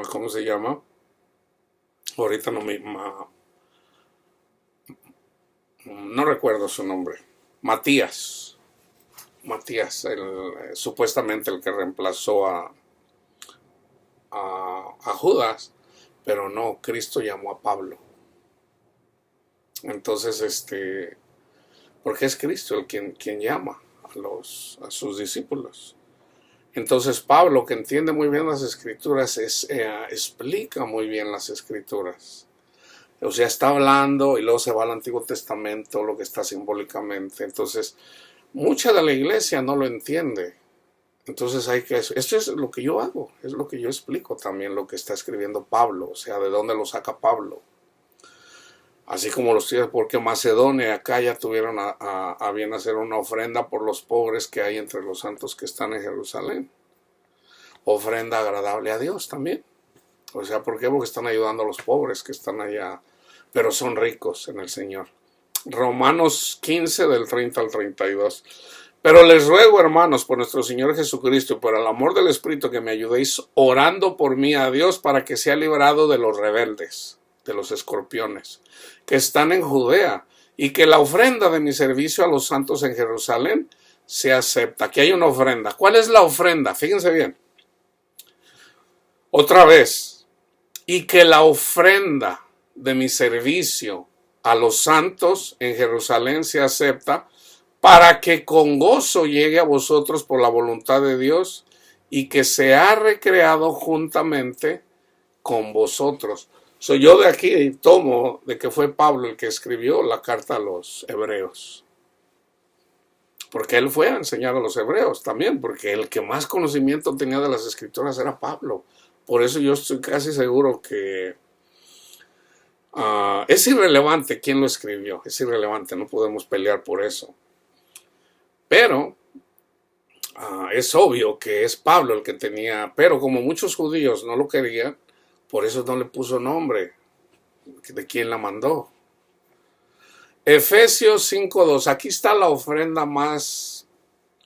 ¿cómo se llama? Ahorita no recuerdo su nombre. Matías, supuestamente el que reemplazó a Judas, pero no, Cristo llamó a Pablo. Entonces, porque es Cristo quien llama a sus discípulos. Entonces Pablo, que entiende muy bien las Escrituras, explica muy bien las Escrituras. O sea, está hablando y luego se va al Antiguo Testamento, lo que está simbólicamente. Entonces, mucha de la iglesia no lo entiende. Entonces esto es lo que yo hago, es lo que yo explico también, lo que está escribiendo Pablo, o sea, de dónde lo saca Pablo. Así como los tíos, porque Macedonia y Acaya tuvieron a bien hacer una ofrenda por los pobres que hay entre los santos que están en Jerusalén. Ofrenda agradable a Dios también. O sea, ¿por qué? Porque están ayudando a los pobres que están allá, pero son ricos en el Señor. Romanos 15 del 30 al 32. Pero les ruego, hermanos, por nuestro Señor Jesucristo y por el amor del Espíritu, que me ayudéis orando por mí a Dios para que sea librado de los rebeldes, de los escorpiones, que están en Judea, y que la ofrenda de mi servicio a los santos en Jerusalén se acepta. Aquí hay una ofrenda. ¿Cuál es la ofrenda? Fíjense bien. Otra vez. Y que la ofrenda de mi servicio a los santos en Jerusalén se acepta, para que con gozo llegue a vosotros por la voluntad de Dios, y que se ha recreado juntamente con vosotros. Yo de aquí tomo de que fue Pablo el que escribió la carta a los hebreos. Porque él fue a enseñar a los hebreos también, porque el que más conocimiento tenía de las Escrituras era Pablo. Por eso yo estoy casi seguro que es irrelevante quién lo escribió, es irrelevante, no podemos pelear por eso. Pero es obvio que es Pablo el que tenía, pero como muchos judíos no lo querían, por eso no le puso nombre de quién la mandó. Efesios 5:2, aquí está la ofrenda más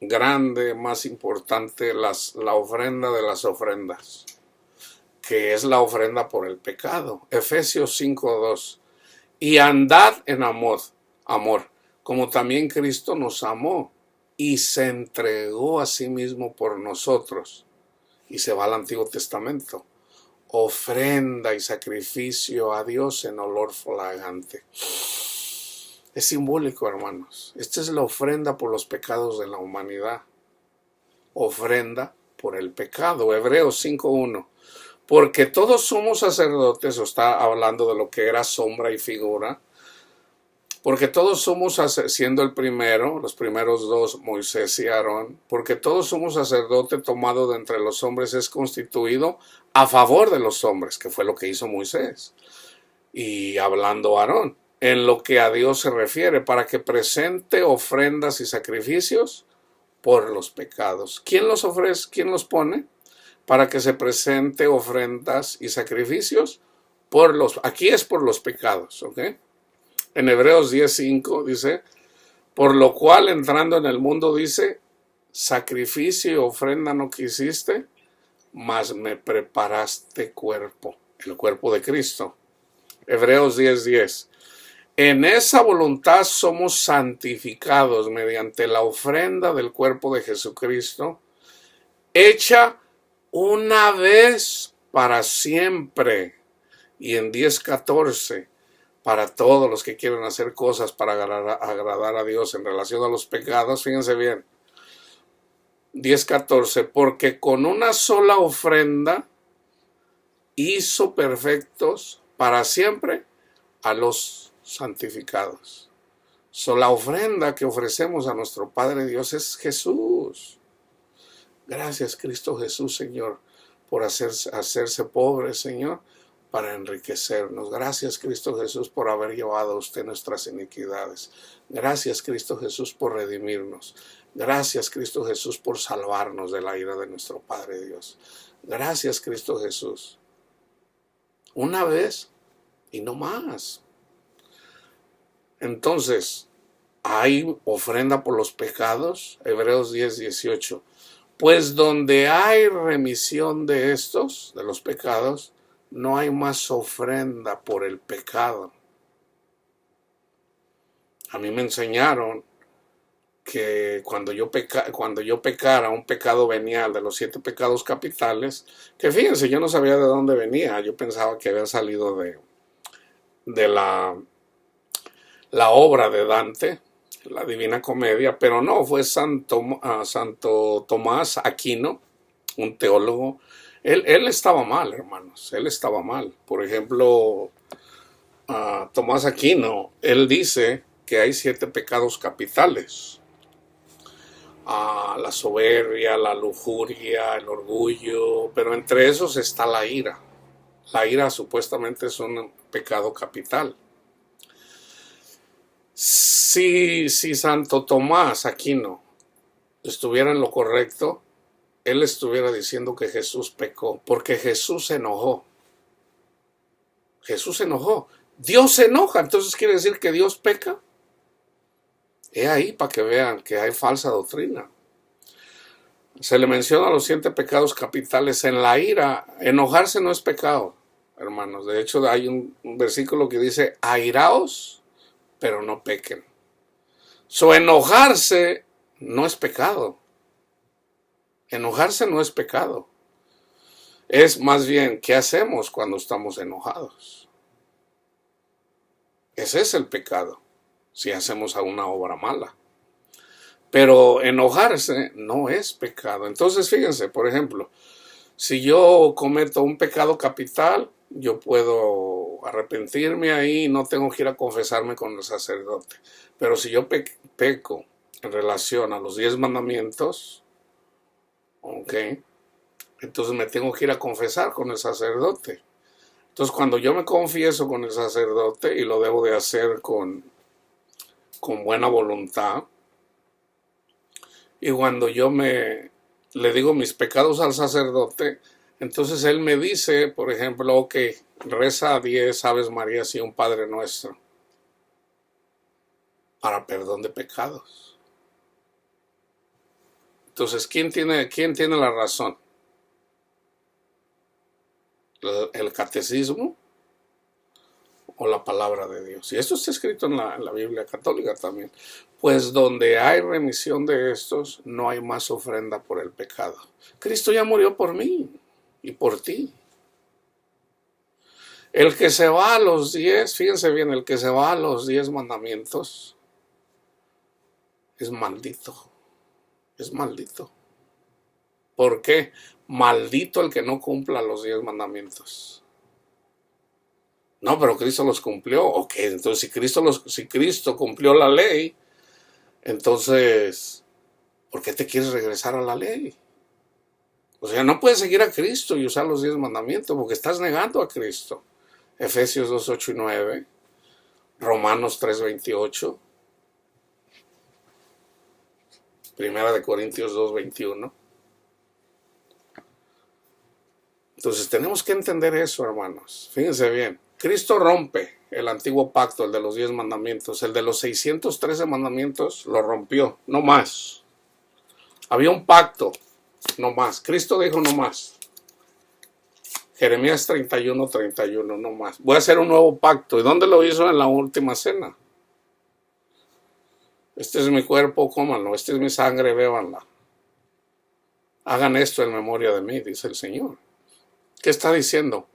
grande, más importante, la ofrenda de las ofrendas, que es la ofrenda por el pecado. Efesios 5:2, y andad en amor, como también Cristo nos amó y se entregó a sí mismo por nosotros. Y se va al Antiguo Testamento. Ofrenda y sacrificio a Dios en olor fragante. Es simbólico, hermanos. Esta es la ofrenda por los pecados de la humanidad. Ofrenda por el pecado. Hebreos 5:1. Porque todos somos sacerdotes, o está hablando de lo que era sombra y figura. Porque todos somos, siendo el primero, los primeros dos, Moisés y Aarón, porque todos somos sacerdote tomado de entre los hombres, es constituido a favor de los hombres, que fue lo que hizo Moisés. Y hablando Aarón, en lo que a Dios se refiere, para que presente ofrendas y sacrificios por los pecados. ¿Quién los ofrece? ¿Quién los pone? Para que se presente ofrendas y sacrificios aquí es por los pecados, ¿ok? En Hebreos 10:5 dice, por lo cual entrando en el mundo dice, sacrificio y ofrenda no quisiste, mas me preparaste cuerpo, el cuerpo de Cristo. Hebreos 10:10. En esa voluntad somos santificados mediante la ofrenda del cuerpo de Jesucristo, hecha una vez para siempre. Y en 10:14, para todos los que quieren hacer cosas para agradar a Dios en relación a los pecados, fíjense bien, 10:14, porque con una sola ofrenda hizo perfectos para siempre a los santificados. La ofrenda que ofrecemos a nuestro Padre Dios es Jesús. Gracias, Cristo Jesús, Señor, por hacerse pobre, Señor, para enriquecernos. Gracias, Cristo Jesús, por haber llevado a usted nuestras iniquidades. Gracias, Cristo Jesús, por redimirnos. Gracias, Cristo Jesús, por salvarnos de la ira de nuestro Padre Dios. Gracias, Cristo Jesús. Una vez y no más. Entonces, ¿hay ofrenda por los pecados? Hebreos 10:18. Pues donde hay remisión de estos, de los pecados, no hay más ofrenda por el pecado. A mí me enseñaron que cuando yo pecara un pecado venial de los 7 pecados capitales, que fíjense, yo no sabía de dónde venía, yo pensaba que había salido de la obra de Dante, la Divina Comedia, pero no, fue Santo Tomás Aquino, un teólogo. Él estaba mal, hermanos, él estaba mal. Por ejemplo, Tomás Aquino, él dice que hay 7 pecados capitales. La soberbia, la lujuria, el orgullo, pero entre esos está la ira. La ira supuestamente es un pecado capital. Si Santo Tomás Aquino estuviera en lo correcto, él estuviera diciendo que Jesús pecó, porque Jesús se enojó. Jesús se enojó. Dios se enoja, entonces quiere decir que Dios peca. He ahí para que vean que hay falsa doctrina. Se le menciona los 7 pecados capitales. En la ira, enojarse no es pecado, hermanos. De hecho, hay un versículo que dice, airaos, pero no pequen. Enojarse no es pecado. Enojarse no es pecado. Es más bien, ¿qué hacemos cuando estamos enojados? Ese es el pecado, si hacemos una obra mala. Pero enojarse no es pecado. Entonces, fíjense, por ejemplo, si yo cometo un pecado capital, yo puedo arrepentirme ahí, no tengo que ir a confesarme con el sacerdote. Pero si yo peco en relación a los 10 mandamientos, ¿ok? Entonces me tengo que ir a confesar con el sacerdote. Entonces cuando yo me confieso con el sacerdote, y lo debo de hacer con buena voluntad, y cuando yo le digo mis pecados al sacerdote, entonces él me dice, por ejemplo, ok, reza 10 Aves Marías y un Padre Nuestro para perdón de pecados. Entonces, ¿quién tiene la razón? ¿El catecismo o la palabra de Dios? Y esto está escrito en la Biblia católica también. Pues donde hay remisión de estos, no hay más ofrenda por el pecado. Cristo ya murió por mí y por ti. El que se va a los 10, fíjense bien, el que se va a los 10 mandamientos es maldito. Es maldito. ¿Por qué? Maldito el que no cumpla los 10 mandamientos. No, pero Cristo los cumplió. Ok, entonces si Cristo cumplió la ley, entonces, ¿por qué te quieres regresar a la ley? O sea, no puedes seguir a Cristo y usar los 10 mandamientos porque estás negando a Cristo. Efesios 2:8 y 9, Romanos 3:28, Primera de Corintios 2:21. Entonces tenemos que entender eso, hermanos. Fíjense bien. Cristo rompe el antiguo pacto, el de los 10 mandamientos. El de los 613 mandamientos lo rompió, no más. Había un pacto, no más. Cristo dijo no más. Jeremías 31:31, no más. Voy a hacer un nuevo pacto. ¿Y dónde lo hizo? En la última cena. Este es mi cuerpo, cómanlo. Esta es mi sangre, bébanla. Hagan esto en memoria de mí, dice el Señor. ¿Qué está diciendo?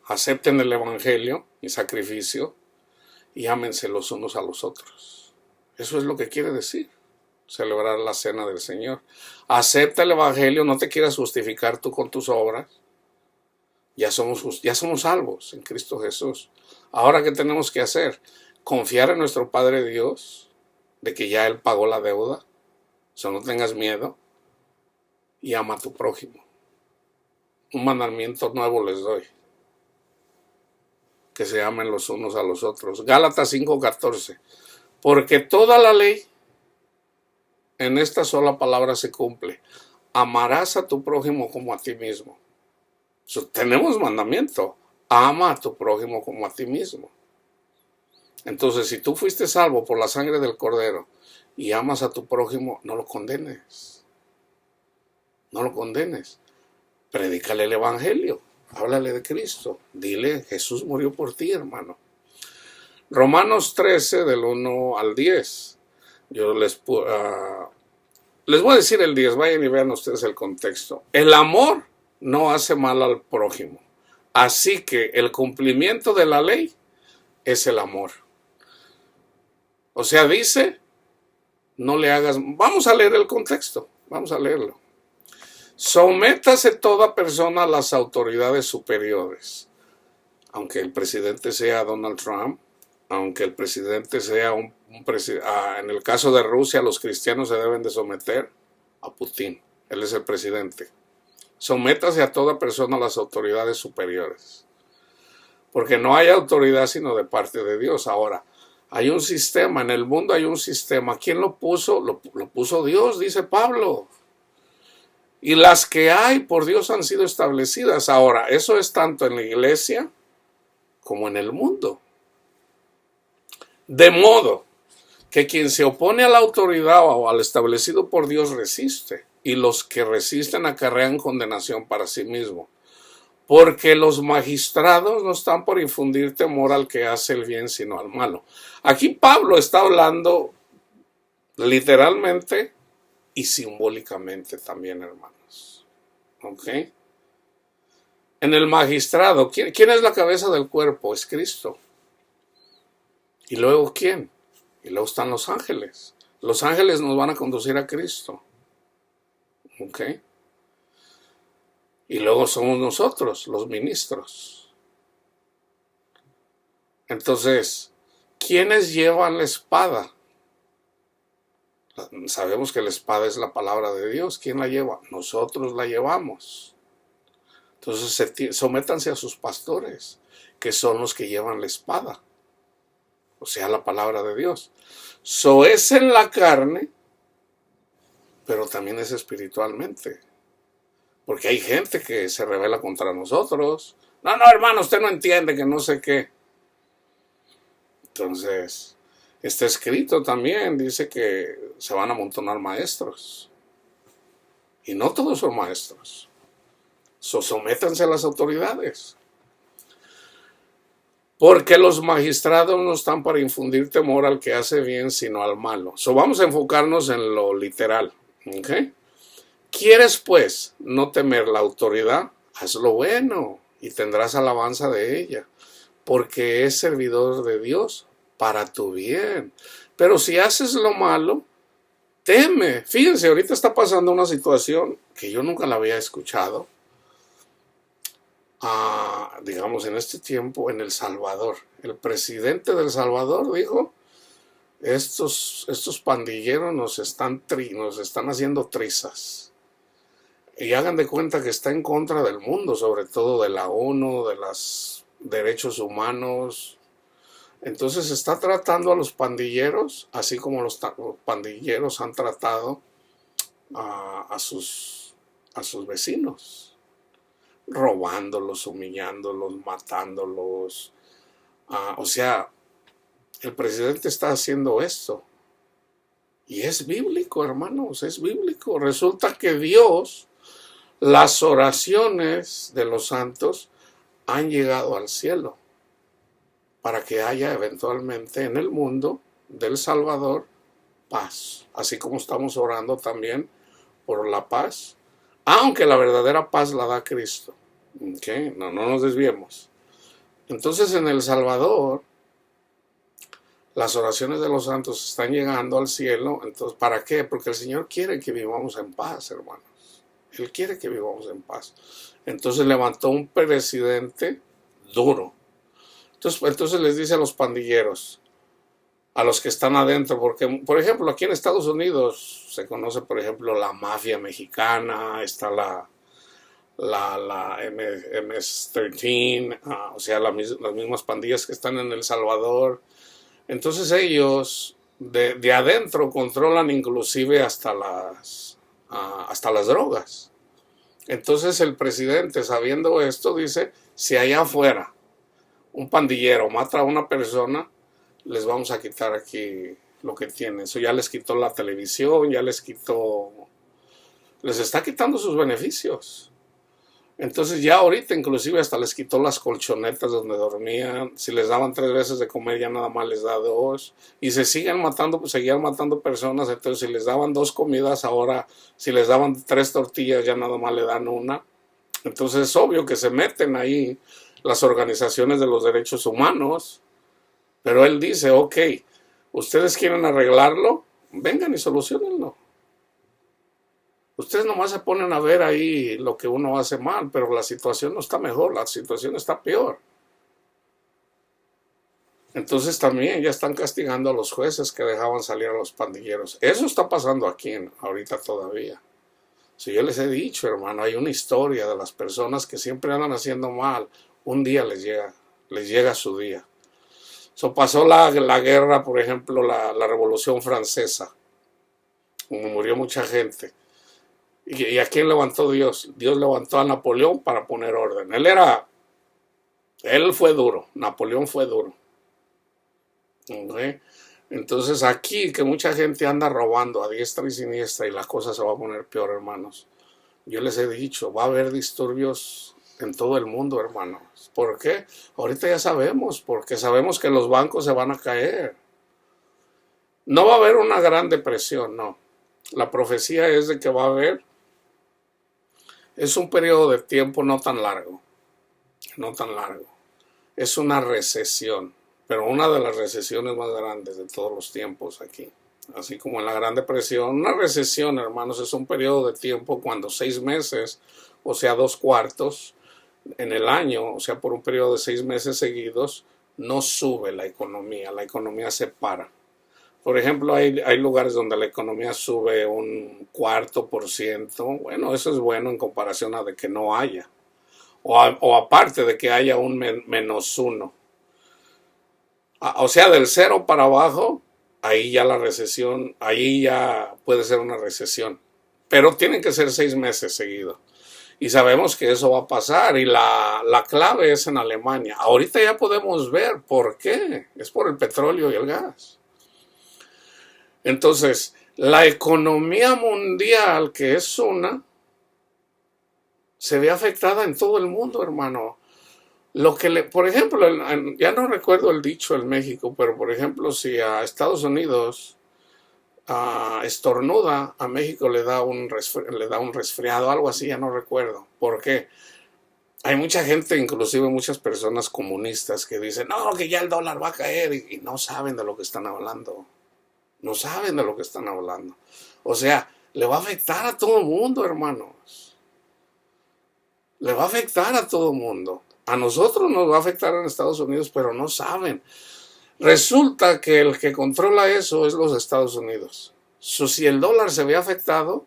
Acepten el evangelio y sacrificio y ámense los unos a los otros. Eso es lo que quiere decir celebrar la cena del Señor. Acepta el evangelio, no te quieras justificar tú con tus obras. Ya somos salvos en Cristo Jesús. Ahora, ¿qué tenemos que hacer? Confiar en nuestro Padre Dios, de que ya Él pagó la deuda. O sea, no tengas miedo. Y ama a tu prójimo. Un mandamiento nuevo les doy. Que se amen los unos a los otros. Gálatas 5:14. Porque toda la ley en esta sola palabra se cumple. Amarás a tu prójimo como a ti mismo. Tenemos mandamiento. Ama a tu prójimo como a ti mismo. Entonces, si tú fuiste salvo por la sangre del Cordero y amas a tu prójimo, no lo condenes. No lo condenes. Predícale el Evangelio. Háblale de Cristo. Dile, Jesús murió por ti, hermano. Romanos 13, del 1 al 10. Yo les voy a decir el 10. Vayan y vean ustedes el contexto. El amor no hace mal al prójimo. Así que el cumplimiento de la ley es el amor. O sea, dice, no le hagas... Vamos a leer el contexto. Vamos a leerlo. Sométase toda persona a las autoridades superiores. Aunque el presidente sea Donald Trump, aunque el presidente sea en el caso de Rusia, los cristianos se deben de someter a Putin. Él es el presidente. Sométase a toda persona a las autoridades superiores. Porque no hay autoridad sino de parte de Dios. Ahora, hay un sistema, en el mundo hay un sistema. ¿Quién lo puso? Lo puso Dios, dice Pablo. Y las que hay por Dios han sido establecidas. Ahora, eso es tanto en la iglesia como en el mundo. De modo que quien se opone a la autoridad o al establecido por Dios resiste. Y los que resisten acarrean condenación para sí mismo. Porque los magistrados no están por infundir temor al que hace el bien, sino al malo. Aquí Pablo está hablando literalmente y simbólicamente también, hermanos. ¿Ok? En el magistrado, ¿quién es la cabeza del cuerpo? Es Cristo. ¿Y luego quién? Y luego están los ángeles. Los ángeles nos van a conducir a Cristo. ¿Ok? Y luego somos nosotros, los ministros. Entonces, ¿quiénes llevan la espada? Sabemos que la espada es la palabra de Dios. ¿Quién la lleva? Nosotros la llevamos. Entonces, sométanse a sus pastores, que son los que llevan la espada. O sea, la palabra de Dios. Es en la carne, pero también es espiritualmente. Porque hay gente que se rebela contra nosotros. No, hermano, usted no entiende que no sé qué. Entonces, está escrito también, dice que se van a amontonar maestros. Y no todos son maestros. Sométanse a las autoridades. Porque los magistrados no están para infundir temor al que hace bien, sino al malo. Vamos a enfocarnos en lo literal. ¿Ok? ¿Quieres, pues, no temer la autoridad? Haz lo bueno y tendrás alabanza de ella, porque es servidor de Dios para tu bien. Pero si haces lo malo, teme. Fíjense, ahorita está pasando una situación que yo nunca la había escuchado. Digamos, en este tiempo, en El Salvador. El presidente de El Salvador dijo, estos pandilleros nos están haciendo trizas. Y hagan de cuenta que está en contra del mundo, sobre todo de la ONU, de los derechos humanos. Entonces está tratando a los pandilleros, así como los pandilleros han tratado a sus vecinos, robándolos, humillándolos, matándolos. O sea, el presidente está haciendo esto. Y es bíblico, hermanos, es bíblico. Resulta que Dios... Las oraciones de los santos han llegado al cielo para que haya eventualmente en el mundo del Salvador paz, así como estamos orando también por la paz, aunque la verdadera paz la da Cristo. ¿Okay? No nos desviemos. Entonces en El Salvador las oraciones de los santos están llegando al cielo. Entonces, ¿para qué? Porque el Señor quiere que vivamos en paz, hermanos. Él quiere que vivamos en paz. Entonces levantó un presidente duro. Entonces les dice a los pandilleros, a los que están adentro, porque, por ejemplo, aquí en Estados Unidos se conoce, por ejemplo, la mafia mexicana, está la MS-13, o sea, las mismas pandillas que están en El Salvador. Entonces ellos de adentro controlan inclusive hasta las drogas. Entonces el presidente, sabiendo esto, dice, si allá afuera un pandillero mata a una persona, les vamos a quitar aquí lo que tienen. Eso ya les quitó la televisión, ya les está quitando sus beneficios. Entonces ya ahorita inclusive hasta les quitó las colchonetas donde dormían. Si les daban 3 veces de comer, ya nada más les da 2. Y se siguen matando, pues seguían matando personas. Entonces si les daban 2 comidas, ahora si les daban 3 tortillas, ya nada más le dan 1. Entonces es obvio que se meten ahí las organizaciones de los derechos humanos. Pero él dice, ok, ustedes quieren arreglarlo, vengan y solucionenlo. Ustedes nomás se ponen a ver ahí lo que uno hace mal, pero la situación no está mejor, la situación está peor. Entonces también ya están castigando a los jueces que dejaban salir a los pandilleros. Eso está pasando aquí ahorita todavía. Si yo les he dicho, hermano, hay una historia de las personas que siempre andan haciendo mal. Un día les llega su día. Pasó la guerra, por ejemplo, la Revolución Francesa, como murió mucha gente. ¿Y a quién levantó Dios? Dios levantó a Napoleón para poner orden. Él fue duro, Napoleón fue duro. ¿Okay? Entonces aquí que mucha gente anda robando a diestra y siniestra y la cosa se va a poner peor, hermanos. Yo les he dicho, va a haber disturbios en todo el mundo, hermanos. ¿Por qué? Ahorita ya sabemos, porque sabemos que los bancos se van a caer. No va a haber una gran depresión, no. La profecía es de que va a haber. Es un periodo de tiempo no tan largo. Es una recesión, pero una de las recesiones más grandes de todos los tiempos aquí. Así como en la Gran Depresión. Una recesión, hermanos, es un periodo de tiempo cuando 6 meses, o sea 2/4 en el año, o sea por un periodo de 6 meses seguidos, no sube la economía se para. Por ejemplo, hay lugares donde la economía sube 1/4%. Bueno, eso es bueno en comparación a de que no haya. O aparte de que haya un -1. O sea, del 0 para abajo, ahí ya la recesión, ahí ya puede ser una recesión. Pero tienen que ser 6 meses seguidos. Y sabemos que eso va a pasar. Y la clave es en Alemania. Ahorita ya podemos ver por qué. Es por el petróleo y el gas. Entonces, la economía mundial, que es una, se ve afectada en todo el mundo, hermano. Por ejemplo, ya no recuerdo el dicho en México, pero por ejemplo, si a Estados Unidos estornuda, a México le da un resfriado, algo así, ya no recuerdo. ¿Por qué? Hay mucha gente, inclusive muchas personas comunistas, que dicen, no, que ya el dólar va a caer, y no saben de lo que están hablando. No saben de lo que están hablando. O sea, le va a afectar a todo el mundo, hermanos. Le va a afectar a todo el mundo. A nosotros nos va a afectar en Estados Unidos, pero no saben. Resulta que el que controla eso es los Estados Unidos. Si el dólar se ve afectado,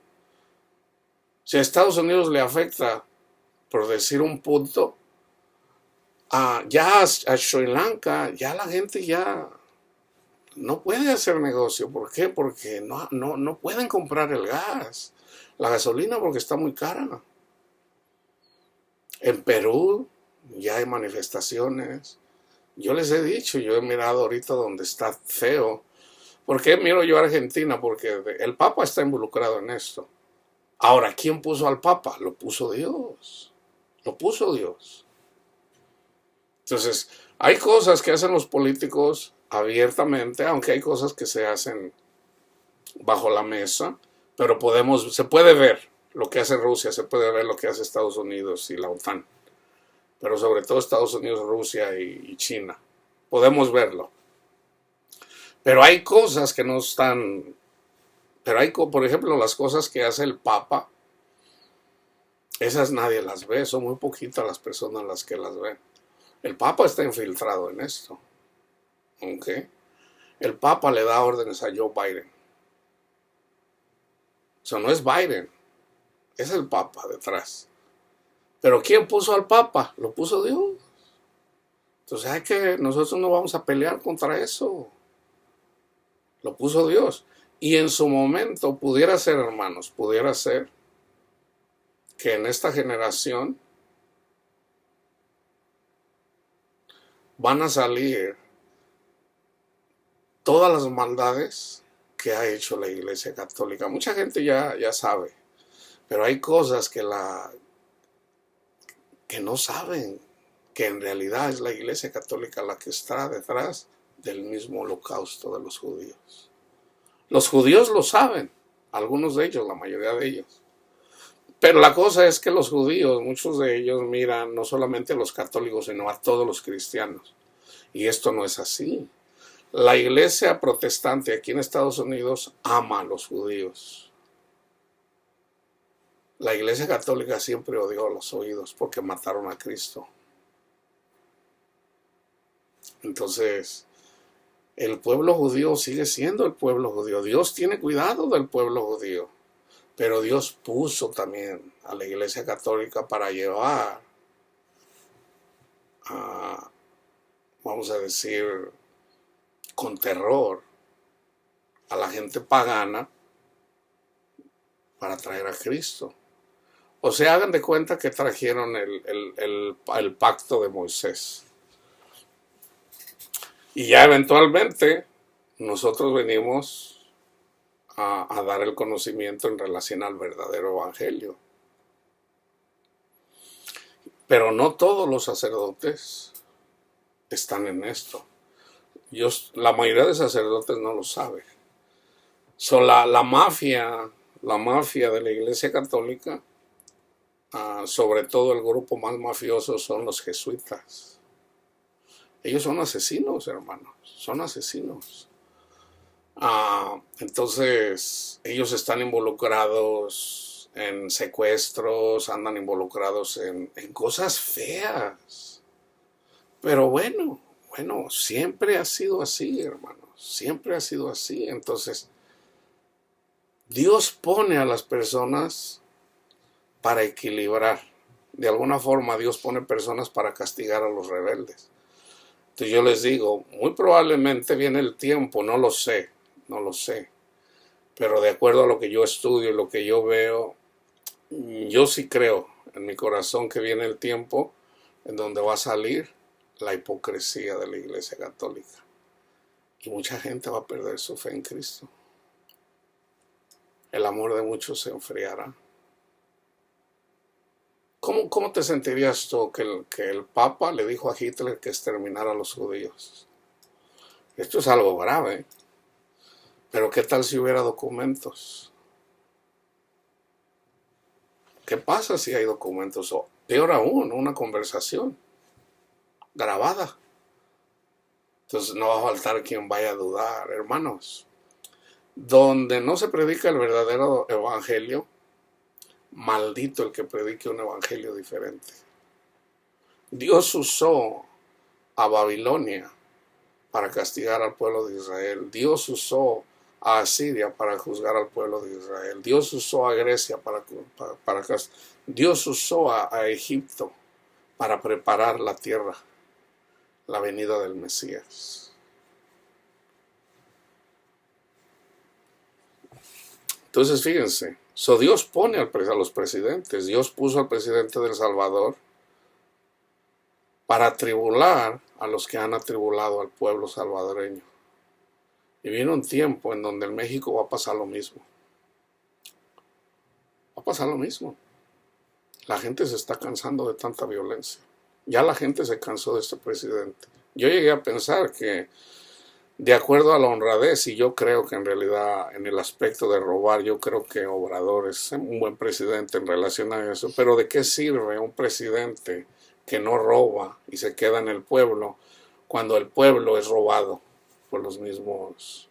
si a Estados Unidos le afecta, por decir un punto, ya a Sri Lanka, ya la gente ya no puede hacer negocio. ¿Por qué? Porque no pueden comprar el gas, la gasolina, porque está muy cara. En Perú ya hay manifestaciones. Yo les he dicho, yo he mirado ahorita donde está feo. ¿Por qué miro yo a Argentina? Porque el Papa está involucrado en esto. Ahora, ¿quién puso al Papa? Lo puso Dios. Lo puso Dios. Entonces, hay cosas que hacen los políticos abiertamente, aunque hay cosas que se hacen bajo la mesa, pero se puede ver lo que hace Rusia, se puede ver lo que hace Estados Unidos y la OTAN, pero sobre todo Estados Unidos, Rusia y China. Podemos verlo. Pero hay cosas que no están. Por ejemplo, las cosas que hace el Papa, esas nadie las ve, son muy poquitas las personas las que las ven. El Papa está infiltrado en esto. ¿Ok? El Papa le da órdenes a Joe Biden. Eso no es Biden, es el Papa detrás. Pero ¿quién puso al Papa? Lo puso Dios. Entonces nosotros no vamos a pelear contra eso. lo puso Dios. Y en su momento pudiera ser, hermanos, pudiera ser que en esta generación van a salir todas las maldades que ha hecho la Iglesia Católica. Mucha gente ya sabe, pero hay cosas que no saben, que en realidad es la Iglesia Católica la que está detrás del mismo holocausto de los judíos. Los judíos lo saben, algunos de ellos, la mayoría de ellos. Pero la cosa es que los judíos, muchos de ellos miran no solamente a los católicos, sino a todos los cristianos. Y esto no es así. La iglesia protestante aquí en Estados Unidos ama a los judíos. La iglesia católica siempre odió a los judíos porque mataron a Cristo. Entonces, el pueblo judío sigue siendo el pueblo judío. Dios tiene cuidado del pueblo judío. Pero Dios puso también a la Iglesia Católica para llevar a, vamos a decir, con terror a la gente pagana para traer a Cristo. O sea, hagan de cuenta que trajeron el pacto de Moisés. Y ya eventualmente nosotros venimos a dar el conocimiento en relación al verdadero evangelio. Pero no todos los sacerdotes están en esto. La mayoría de sacerdotes no lo sabe. La mafia de la Iglesia Católica, sobre todo el grupo más mafioso son los jesuitas. Ellos son asesinos, hermanos, son asesinos. Entonces, ellos están involucrados en secuestros, andan involucrados en cosas feas. Pero bueno, siempre ha sido así, hermanos, siempre ha sido así. Entonces, Dios pone a las personas para equilibrar. De alguna forma, Dios pone personas para castigar a los rebeldes. Entonces yo les digo, muy probablemente viene el tiempo, no lo sé, pero de acuerdo a lo que yo estudio y lo que yo veo, yo sí creo en mi corazón que viene el tiempo en donde va a salir la hipocresía de la Iglesia Católica y mucha gente va a perder su fe en Cristo. El amor de muchos se enfriará. ¿Cómo te sentirías tú que el Papa le dijo a Hitler que exterminara a los judíos? Esto es algo grave. Pero ¿qué tal si hubiera documentos? ¿Qué pasa si hay documentos? O peor aún, una conversación grabada. Entonces no va a faltar quien vaya a dudar, hermanos. Donde no se predica el verdadero evangelio, maldito el que predique un evangelio diferente. Dios usó a Babilonia para castigar al pueblo de Israel. Dios usó a Asiria para juzgar al pueblo de Israel. Dios usó a Grecia Dios usó a Egipto para preparar la tierra, la venida del Mesías. Entonces fíjense, Dios pone a los presidentes. Dios puso al presidente de El Salvador para atribular a los que han atribulado al pueblo salvadoreño. Y viene un tiempo en donde en México va a pasar lo mismo. Va a pasar lo mismo. La gente se está cansando de tanta violencia. Ya la gente se cansó de este presidente. Yo llegué a pensar que, de acuerdo a la honradez, y yo creo que en realidad en el aspecto de robar, yo creo que Obrador es un buen presidente en relación a eso. Pero ¿de qué sirve un presidente que no roba y se queda en el pueblo cuando el pueblo es robado por los mismos,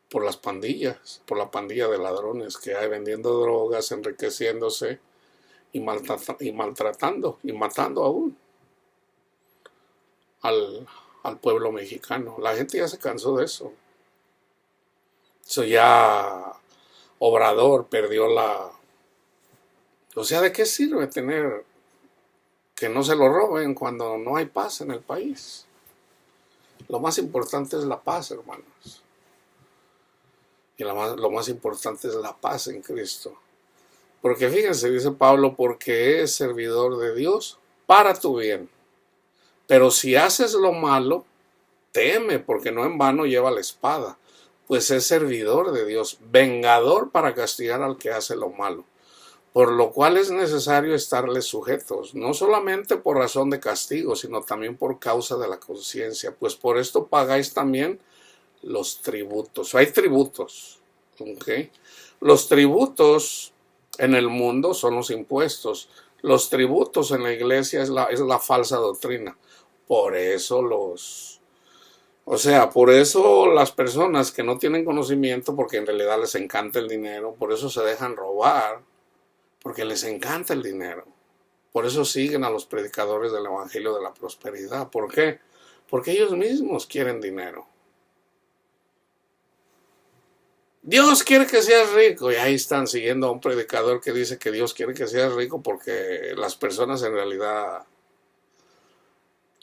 por las pandillas, por la pandilla de ladrones que hay vendiendo drogas, enriqueciéndose y maltratando y matando aún al pueblo mexicano? La gente ya se cansó de eso. Eso ya Obrador perdió o sea, ¿de qué sirve tener que no se lo roben cuando no hay paz en el país? Lo más importante es la paz, hermanos. Y lo más importante es la paz en Cristo. Porque fíjense, dice Pablo, porque es servidor de Dios para tu bien. Pero si haces lo malo, teme, porque no en vano lleva la espada, pues es servidor de Dios, vengador para castigar al que hace lo malo. Por lo cual es necesario estarles sujetos, no solamente por razón de castigo, sino también por causa de la conciencia, pues por esto pagáis también los tributos. Hay tributos, ¿ok? Los tributos en el mundo son los impuestos. Los tributos en la iglesia es la falsa doctrina. Por eso por eso las personas que no tienen conocimiento, porque en realidad les encanta el dinero, por eso se dejan robar, porque les encanta el dinero. Por eso siguen a los predicadores del evangelio de la prosperidad. ¿Por qué? Porque ellos mismos quieren dinero. Dios quiere que seas rico, y ahí están siguiendo a un predicador que dice que Dios quiere que seas rico porque las personas en realidad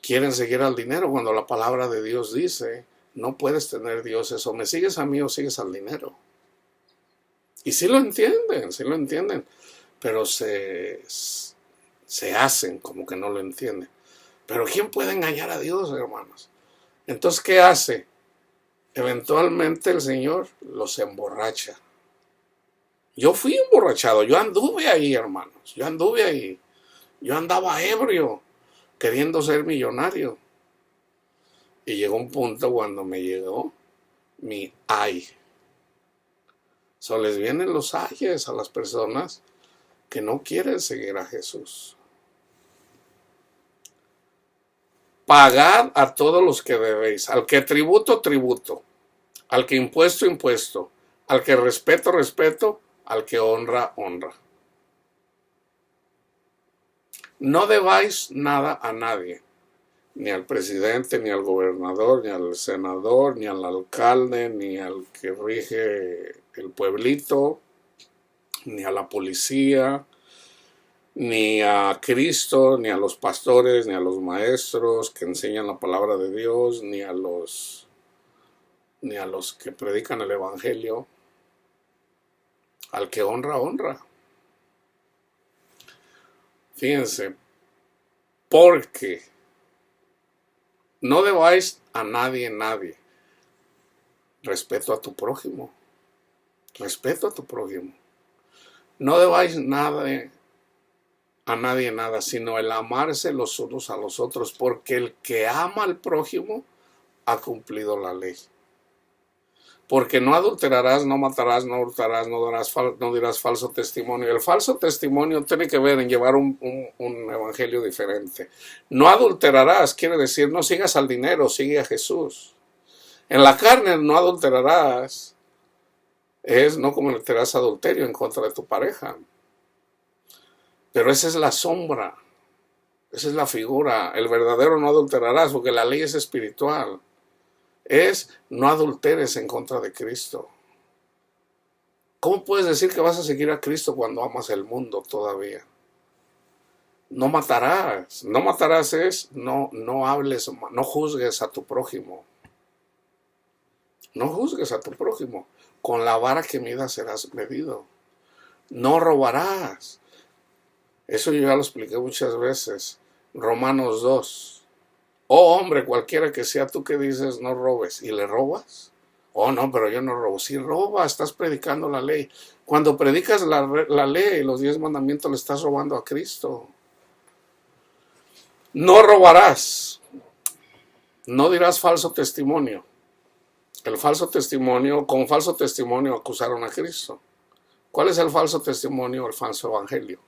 quieren seguir al dinero, cuando la palabra de Dios dice, no puedes tener dioses, o me sigues a mí o sigues al dinero. Y sí lo entienden, pero se hacen como que no lo entienden. Pero ¿quién puede engañar a Dios, hermanos? Entonces, ¿qué hace? Eventualmente el Señor los emborracha. Yo fui emborrachado, yo anduve ahí, hermanos, yo andaba ebrio, queriendo ser millonario. Y llegó un punto cuando me llegó mi ay. Les vienen los ayes a las personas que no quieren seguir a Jesús. Pagad a todos los que debéis, al que tributo, tributo, al que impuesto, impuesto, al que respeto, respeto, al que honra, honra. No debáis nada a nadie, ni al presidente, ni al gobernador, ni al senador, ni al alcalde, ni al que rige el pueblito, ni a la policía, ni a Cristo, ni a los pastores, ni a los maestros que enseñan la palabra de Dios, ni a los que predican el evangelio. Al que honra, honra. Fíjense, porque no debáis a nadie. Respeto a tu prójimo. Respeto a tu prójimo. No debáis a nadie nada, sino el amarse los unos a los otros, porque el que ama al prójimo ha cumplido la ley. Porque no adulterarás, no matarás, no hurtarás, no dirás falso testimonio. El falso testimonio tiene que ver en llevar un evangelio diferente. No adulterarás, quiere decir no sigas al dinero, sigue a Jesús. En la carne no adulterarás, no cometerás adulterio en contra de tu pareja. Pero esa es la sombra, esa es la figura. El verdadero no adulterarás, porque la ley es espiritual. No adulteres en contra de Cristo. ¿Cómo puedes decir que vas a seguir a Cristo cuando amas el mundo todavía? No matarás. No matarás no hables, no juzgues a tu prójimo. No juzgues a tu prójimo. Con la vara que midas serás medido. No robarás. Eso yo ya lo expliqué muchas veces. Romanos 2. Oh hombre, cualquiera que sea, tú que dices no robes y le robas. Oh no, pero yo no robo. Si robas, estás predicando la ley. Cuando predicas la ley, los 10 mandamientos, le estás robando a Cristo. No robarás. No dirás falso testimonio. Con falso testimonio acusaron a Cristo. ¿Cuál es el falso testimonio? El falso evangelio.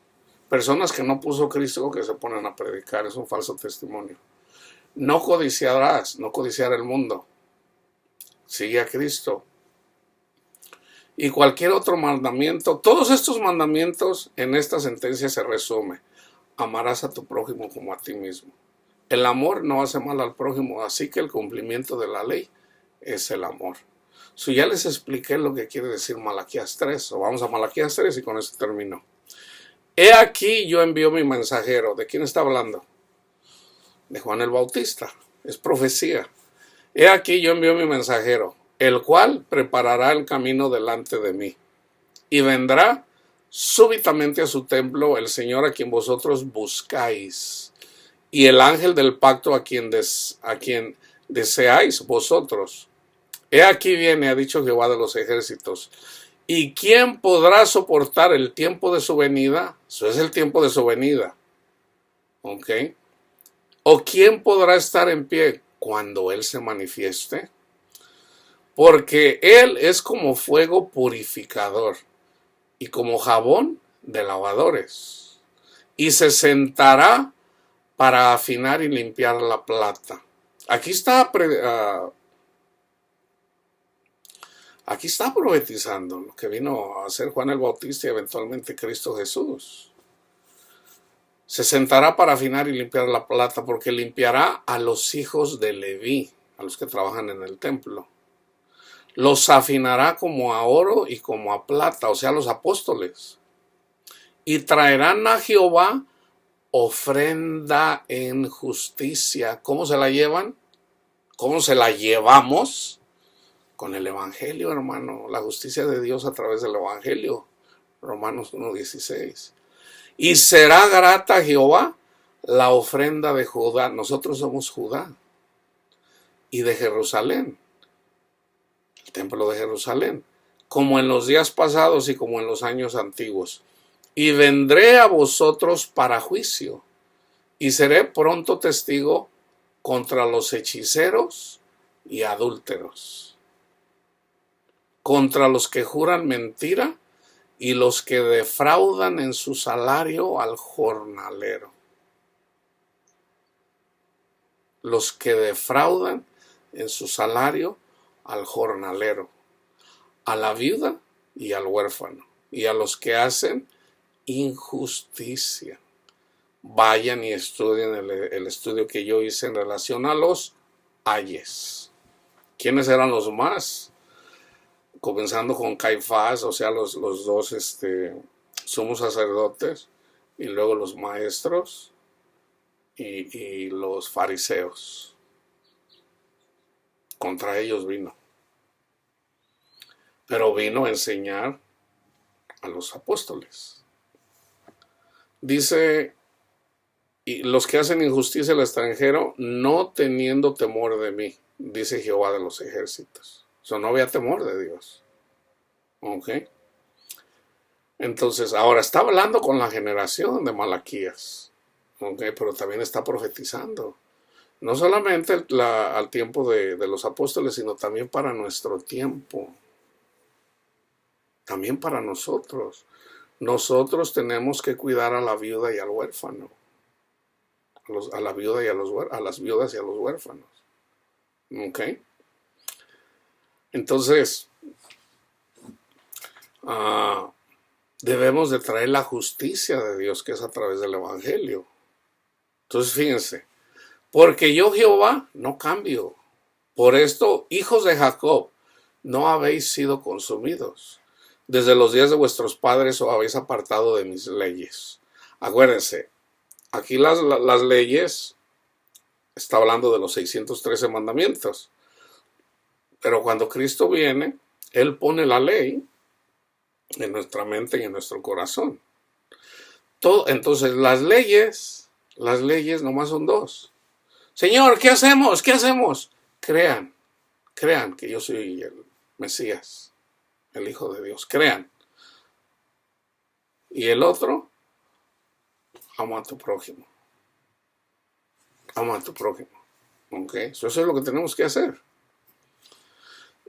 Personas que no puso Cristo que se ponen a predicar, es un falso testimonio. No codiciarás, no codiciar el mundo. Sigue a Cristo. Y cualquier otro mandamiento, todos estos mandamientos en esta sentencia se resume. Amarás a tu prójimo como a ti mismo. El amor no hace mal al prójimo, así que el cumplimiento de la ley es el amor. Ya les expliqué lo que quiere decir Malaquías 3, o vamos a Malaquías 3 y con eso termino. He aquí yo envío mi mensajero. ¿De quién está hablando? De Juan el Bautista. Es profecía. He aquí yo envío mi mensajero, el cual preparará el camino delante de mí. Y vendrá súbitamente a su templo el Señor a quien vosotros buscáis, y el ángel del pacto a quien deseáis vosotros. He aquí viene, ha dicho Jehová de los ejércitos. ¿Y quién podrá soportar el tiempo de su venida? Eso es el tiempo de su venida. ¿Ok? ¿O quién podrá estar en pie cuando Él se manifieste? Porque Él es como fuego purificador y como jabón de lavadores. Y se sentará para afinar y limpiar la plata. Aquí está profetizando lo que vino a hacer Juan el Bautista y eventualmente Cristo Jesús. Se sentará para afinar y limpiar la plata, porque limpiará a los hijos de Leví, a los que trabajan en el templo. Los afinará como a oro y como a plata, o sea, los apóstoles. Y traerán a Jehová ofrenda en justicia. ¿Cómo se la llevan? ¿Cómo se la llevamos? Con el Evangelio, hermano. La justicia de Dios a través del Evangelio. Romanos 1:16. Y será grata a Jehová la ofrenda de Judá. Nosotros somos Judá. Y de Jerusalén. El templo de Jerusalén. Como en los días pasados y como en los años antiguos. Y vendré a vosotros para juicio. Y seré pronto testigo contra los hechiceros y adúlteros. Contra los que juran mentira y los que defraudan en su salario al jornalero. Los que defraudan en su salario al jornalero, a la viuda y al huérfano, y a los que hacen injusticia. Vayan y estudien el estudio que yo hice en relación a los ayes. ¿Quiénes eran los más? Comenzando con Caifás, o sea, los dos sumos sacerdotes, y luego los maestros y los fariseos. Contra ellos vino. Pero vino a enseñar a los apóstoles. Dice, y los que hacen injusticia al extranjero, no teniendo temor de mí, dice Jehová de los ejércitos. O sea, no había temor de Dios. ¿Ok? Entonces, ahora está hablando con la generación de Malaquías. ¿Ok? Pero también está profetizando. No solamente al tiempo de los apóstoles, sino también para nuestro tiempo. También para nosotros. Nosotros tenemos que cuidar a la viuda y al huérfano. A la viuda y a las viudas y a los huérfanos. ¿Ok? Entonces, debemos de traer la justicia de Dios, que es a través del Evangelio. Entonces, fíjense, porque yo Jehová no cambio. Por esto, hijos de Jacob, no habéis sido consumidos. Desde los días de vuestros padres os habéis apartado de mis leyes. Acuérdense, aquí las leyes, está hablando de los 613 mandamientos. Pero cuando Cristo viene, Él pone la ley en nuestra mente y en nuestro corazón. Entonces, las leyes nomás son dos. Señor, ¿qué hacemos? ¿Qué hacemos? Crean que yo soy el Mesías, el Hijo de Dios. Crean. Y el otro, ama a tu prójimo. Ama a tu prójimo. ¿Ok? Eso es lo que tenemos que hacer.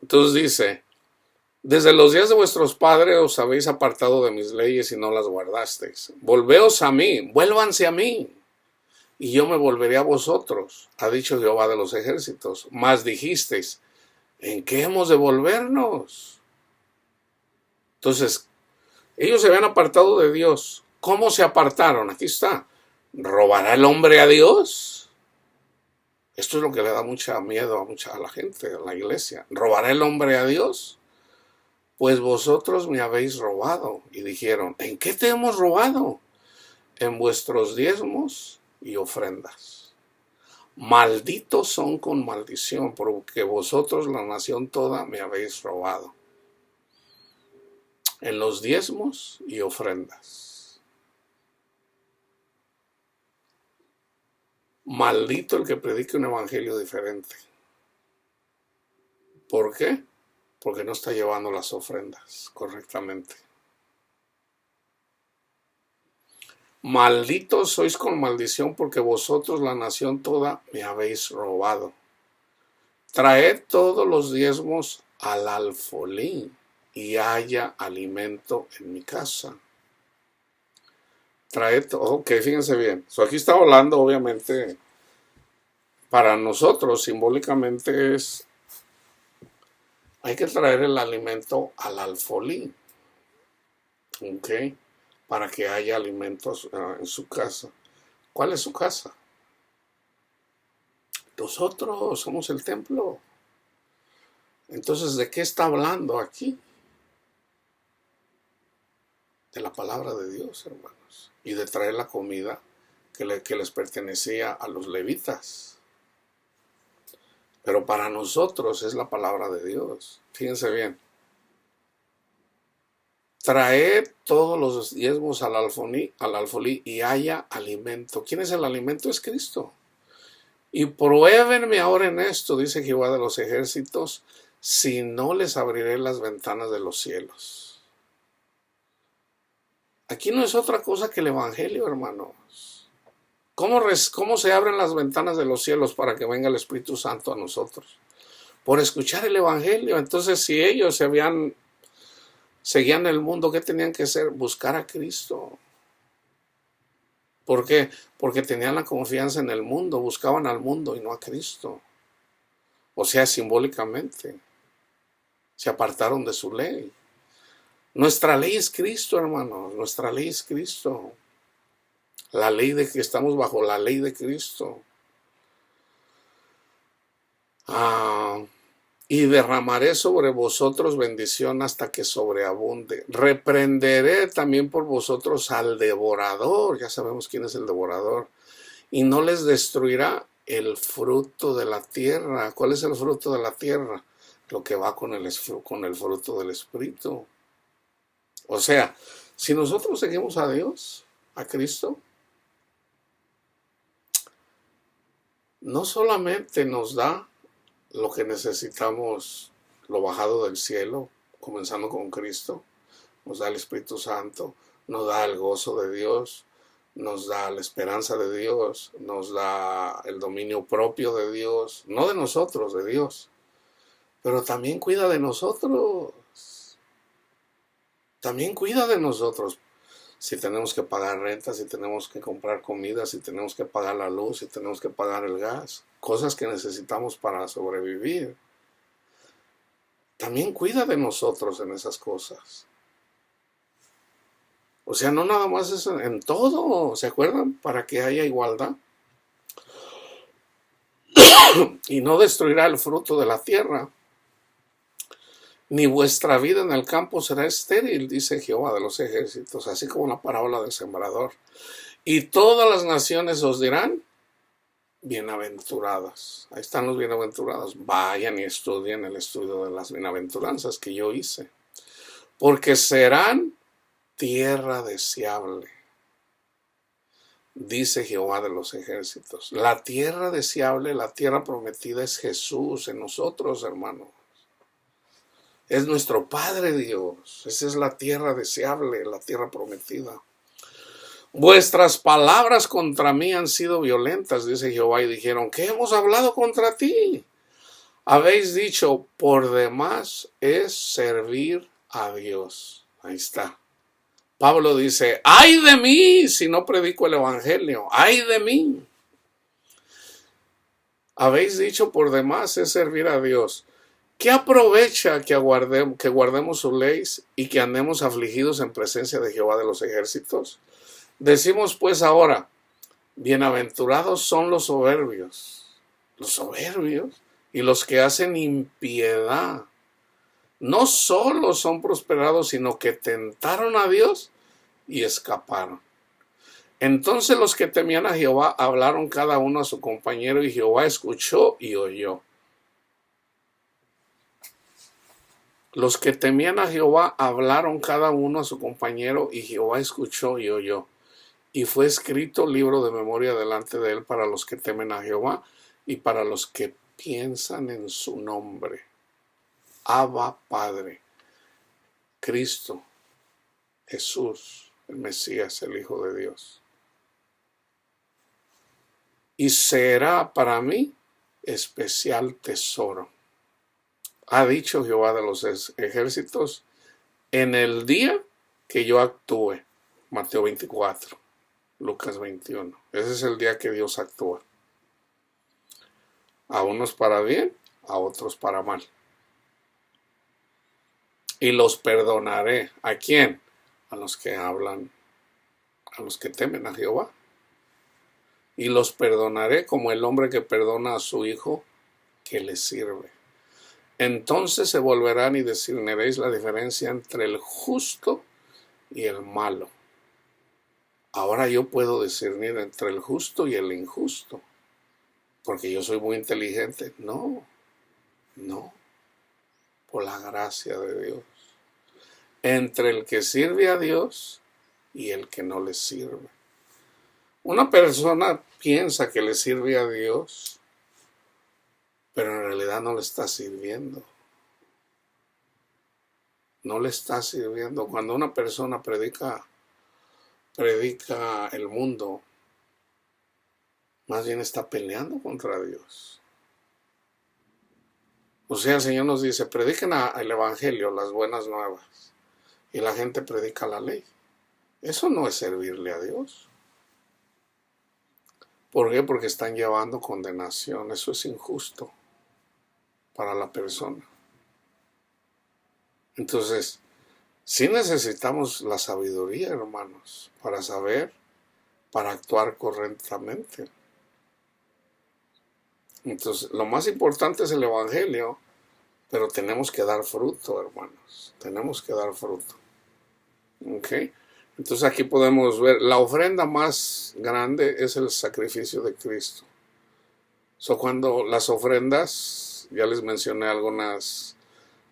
Entonces dice, desde los días de vuestros padres os habéis apartado de mis leyes y no las guardasteis. Volveos a mí, vuélvanse a mí, y yo me volveré a vosotros, ha dicho Jehová de los ejércitos. Mas dijisteis, ¿en qué hemos de volvernos? Entonces, ellos se habían apartado de Dios. ¿Cómo se apartaron? Aquí está. ¿Robará el hombre a Dios? Esto es lo que le da mucha miedo a la gente, a la iglesia. ¿Robará el hombre a Dios? Pues vosotros me habéis robado. Y dijeron, ¿en qué te hemos robado? En vuestros diezmos y ofrendas. Malditos son con maldición, porque vosotros, la nación toda, me habéis robado en los diezmos y ofrendas. Maldito el que predique un evangelio diferente. ¿Por qué? Porque no está llevando las ofrendas correctamente. Malditos sois con maldición, porque vosotros, la nación toda, me habéis robado. Traed todos los diezmos al alfolí, y haya alimento en mi casa. Traed, ok, fíjense bien. Aquí está hablando, obviamente, para nosotros, simbólicamente hay que traer el alimento al alfolí, ok, para que haya alimentos en su casa. ¿Cuál es su casa? Nosotros somos el templo. Entonces, ¿de qué está hablando aquí? De la palabra de Dios, hermanos, y de traer la comida que les pertenecía a los levitas. Pero para nosotros es la palabra de Dios. Fíjense bien. Traed todos los diezmos al alfolí y haya alimento. ¿Quién es el alimento? Es Cristo. Y pruébenme ahora en esto, dice Jehová de los ejércitos, si no les abriré las ventanas de los cielos. Aquí no es otra cosa que el evangelio, hermanos. ¿Cómo se abren las ventanas de los cielos para que venga el Espíritu Santo a nosotros? Por escuchar el evangelio. Entonces, si ellos seguían el mundo, ¿qué tenían que hacer? Buscar a Cristo. ¿Por qué? Porque tenían la confianza en el mundo, buscaban al mundo y no a Cristo. O sea, simbólicamente, se apartaron de su ley. Nuestra ley es Cristo, hermanos, nuestra ley es Cristo. La ley de que estamos bajo la ley de Cristo. Y derramaré sobre vosotros bendición hasta que sobreabunde. Reprenderé también por vosotros al devorador. Ya sabemos quién es el devorador. Y no les destruirá el fruto de la tierra. ¿Cuál es el fruto de la tierra? Lo que va con el fruto del Espíritu. O sea, si nosotros seguimos a Dios, a Cristo, no solamente nos da lo que necesitamos, lo bajado del cielo, comenzando con Cristo, nos da el Espíritu Santo, nos da el gozo de Dios, nos da la esperanza de Dios, nos da el dominio propio de Dios, no de nosotros, de Dios, pero también cuida de nosotros. También cuida de nosotros. Si tenemos que pagar renta, si tenemos que comprar comida, si tenemos que pagar la luz, si tenemos que pagar el gas, cosas que necesitamos para sobrevivir. También cuida de nosotros en esas cosas. O sea, no nada más es en todo, ¿se acuerdan? Para que haya igualdad. Y no destruirá el fruto de la tierra, ni vuestra vida en el campo será estéril, dice Jehová de los ejércitos, así como la parábola del sembrador. Y todas las naciones os dirán, bienaventuradas. Ahí están los bienaventurados. Vayan y estudien el estudio de las bienaventuranzas que yo hice. Porque serán tierra deseable, dice Jehová de los ejércitos. La tierra deseable, la tierra prometida es Jesús en nosotros, hermanos. Es nuestro Padre Dios. Esa es la tierra deseable, la tierra prometida. Vuestras palabras contra mí han sido violentas, dice Jehová, y dijeron, ¿qué hemos hablado contra ti? Habéis dicho, por demás es servir a Dios. Ahí está. Pablo dice, ¡ay de mí si no predico el evangelio! ¡Ay de mí! Habéis dicho, por demás es servir a Dios. ¿Qué aprovecha que guardemos su ley y que andemos afligidos en presencia de Jehová de los ejércitos? Decimos pues ahora, bienaventurados son los soberbios y los que hacen impiedad. No solo son prosperados, sino que tentaron a Dios y escaparon. Entonces los que temían a Jehová hablaron cada uno a su compañero, y Jehová escuchó y oyó. Los que temían a Jehová hablaron cada uno a su compañero, y Jehová escuchó y oyó. Y fue escrito libro de memoria delante de él para los que temen a Jehová y para los que piensan en su nombre. Abba, Padre, Cristo, Jesús, el Mesías, el Hijo de Dios. Y será para mí especial tesoro, ha dicho Jehová de los ejércitos, en el día que yo actúe. Mateo 24. Lucas 21. Ese es el día que Dios actúa. A unos para bien, a otros para mal. Y los perdonaré. ¿A quién? A los que hablan, a los que temen a Jehová. Y los perdonaré como el hombre que perdona a su hijo que le sirve. Entonces se volverán y discerniréis la diferencia entre el justo y el malo. Ahora yo puedo discernir entre el justo y el injusto, porque yo soy muy inteligente. No, por la gracia de Dios. Entre el que sirve a Dios y el que no le sirve. Una persona piensa que le sirve a Dios, pero en realidad no le está sirviendo. No le está sirviendo. Cuando una persona predica el mundo, más bien está peleando contra Dios. O sea, el Señor nos dice, prediquen el Evangelio, las buenas nuevas, y la gente predica la ley. Eso no es servirle a Dios. ¿Por qué? Porque están llevando condenación. Eso es injusto para la persona. Entonces, sí necesitamos la sabiduría, hermanos, para saber, para actuar correctamente. Entonces, lo más importante es el Evangelio, pero tenemos que dar fruto, hermanos. Tenemos que dar fruto. ¿Ok? Entonces aquí podemos ver, la ofrenda más grande es el sacrificio de Cristo. Cuando las ofrendas, ya les mencioné algunas,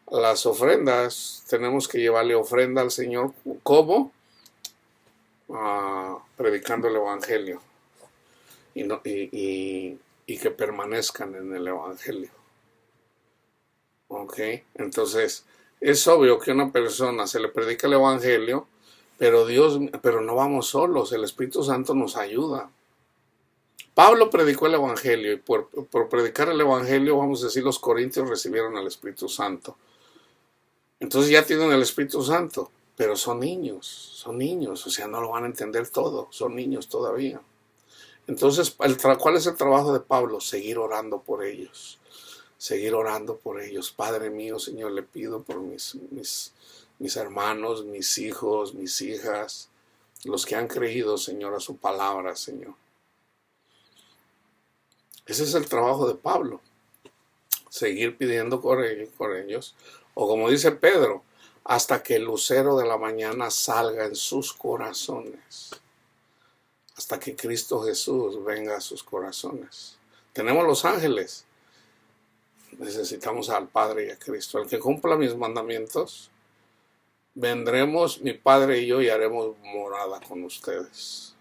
las ofrendas, tenemos que llevarle ofrenda al Señor. ¿Cómo? Predicando el Evangelio. Y que permanezcan en el Evangelio. ¿Ok? Entonces, es obvio que a una persona se le predica el Evangelio, pero no vamos solos, el Espíritu Santo nos ayuda. Pablo predicó el Evangelio, y por predicar el Evangelio, vamos a decir, los corintios recibieron al Espíritu Santo. Entonces ya tienen el Espíritu Santo, pero son niños, o sea, no lo van a entender todo, son niños todavía. Entonces, ¿cuál es el trabajo de Pablo? Seguir orando por ellos. Seguir orando por ellos. Padre mío, Señor, le pido por mis hermanos, mis hijos, mis hijas, los que han creído, Señor, a su palabra, Señor. Ese es el trabajo de Pablo. Seguir pidiendo por ellos. O como dice Pedro, hasta que el lucero de la mañana salga en sus corazones. Hasta que Cristo Jesús venga a sus corazones. Tenemos los ángeles. Necesitamos al Padre y a Cristo. El que cumpla mis mandamientos, vendremos mi Padre y yo y haremos morada con ustedes.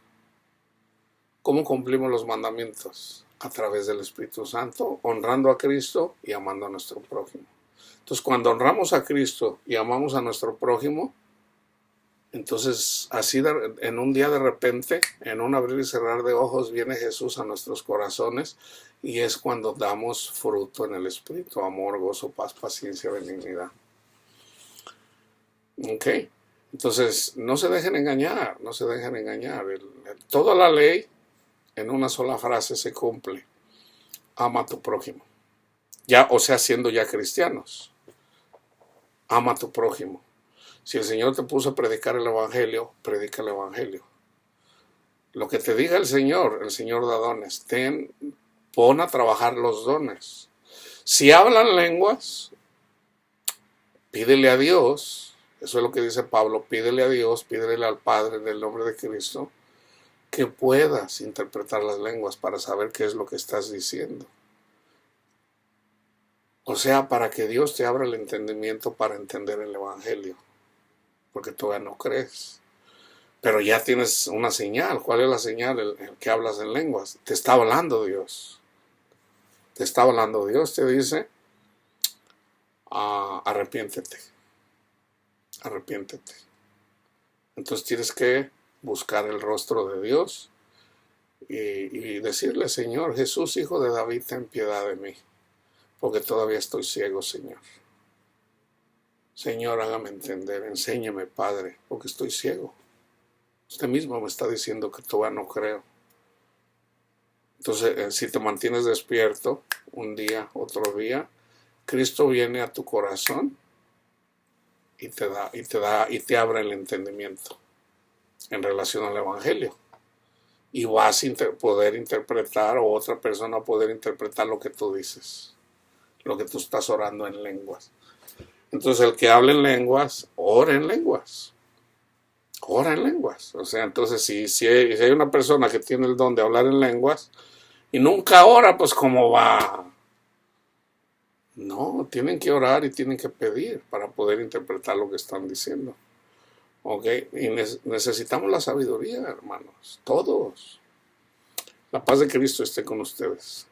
¿Cómo cumplimos los mandamientos? A través del Espíritu Santo, honrando a Cristo y amando a nuestro prójimo. Entonces, cuando honramos a Cristo y amamos a nuestro prójimo, entonces así en un día de repente, en un abrir y cerrar de ojos, viene Jesús a nuestros corazones, y es cuando damos fruto en el Espíritu: amor, gozo, paz, paciencia, benignidad. ¿Ok? Entonces, no se dejen engañar. Toda la ley en una sola frase se cumple: ama a tu prójimo. Ya, o sea, siendo ya cristianos, ama a tu prójimo. Si el Señor te puso a predicar el Evangelio, predica el Evangelio. Lo que te diga el Señor da dones. Pon a trabajar los dones. Si hablan lenguas, pídele a Dios. Eso es lo que dice Pablo: pídele a Dios, pídele al Padre en el nombre de Cristo, que puedas interpretar las lenguas para saber qué es lo que estás diciendo. O sea, para que Dios te abra el entendimiento para entender el Evangelio. Porque todavía no crees. Pero ya tienes una señal. ¿Cuál es la señal? El que hablas en lenguas. Te está hablando Dios. Te está hablando Dios. Te dice, arrepiéntete. Arrepiéntete. Entonces tienes que buscar el rostro de Dios y decirle, Señor Jesús, Hijo de David, ten piedad de mí, porque todavía estoy ciego, Señor. Señor, hágame entender, enséñame, Padre, porque estoy ciego. Usted mismo me está diciendo que todavía no creo. Entonces, si te mantienes despierto un día, otro día, Cristo viene a tu corazón y te abre el entendimiento en relación al Evangelio. Y vas a poder interpretar, o otra persona poder interpretar lo que tú dices, lo que tú estás orando en lenguas. Entonces el que habla en lenguas, ora en lenguas. Ora en lenguas. O sea, entonces si hay una persona que tiene el don de hablar en lenguas y nunca ora, pues ¿cómo va? No, tienen que orar y tienen que pedir para poder interpretar lo que están diciendo. ¿Ok? Y necesitamos la sabiduría, hermanos, todos. La paz de Cristo esté con ustedes.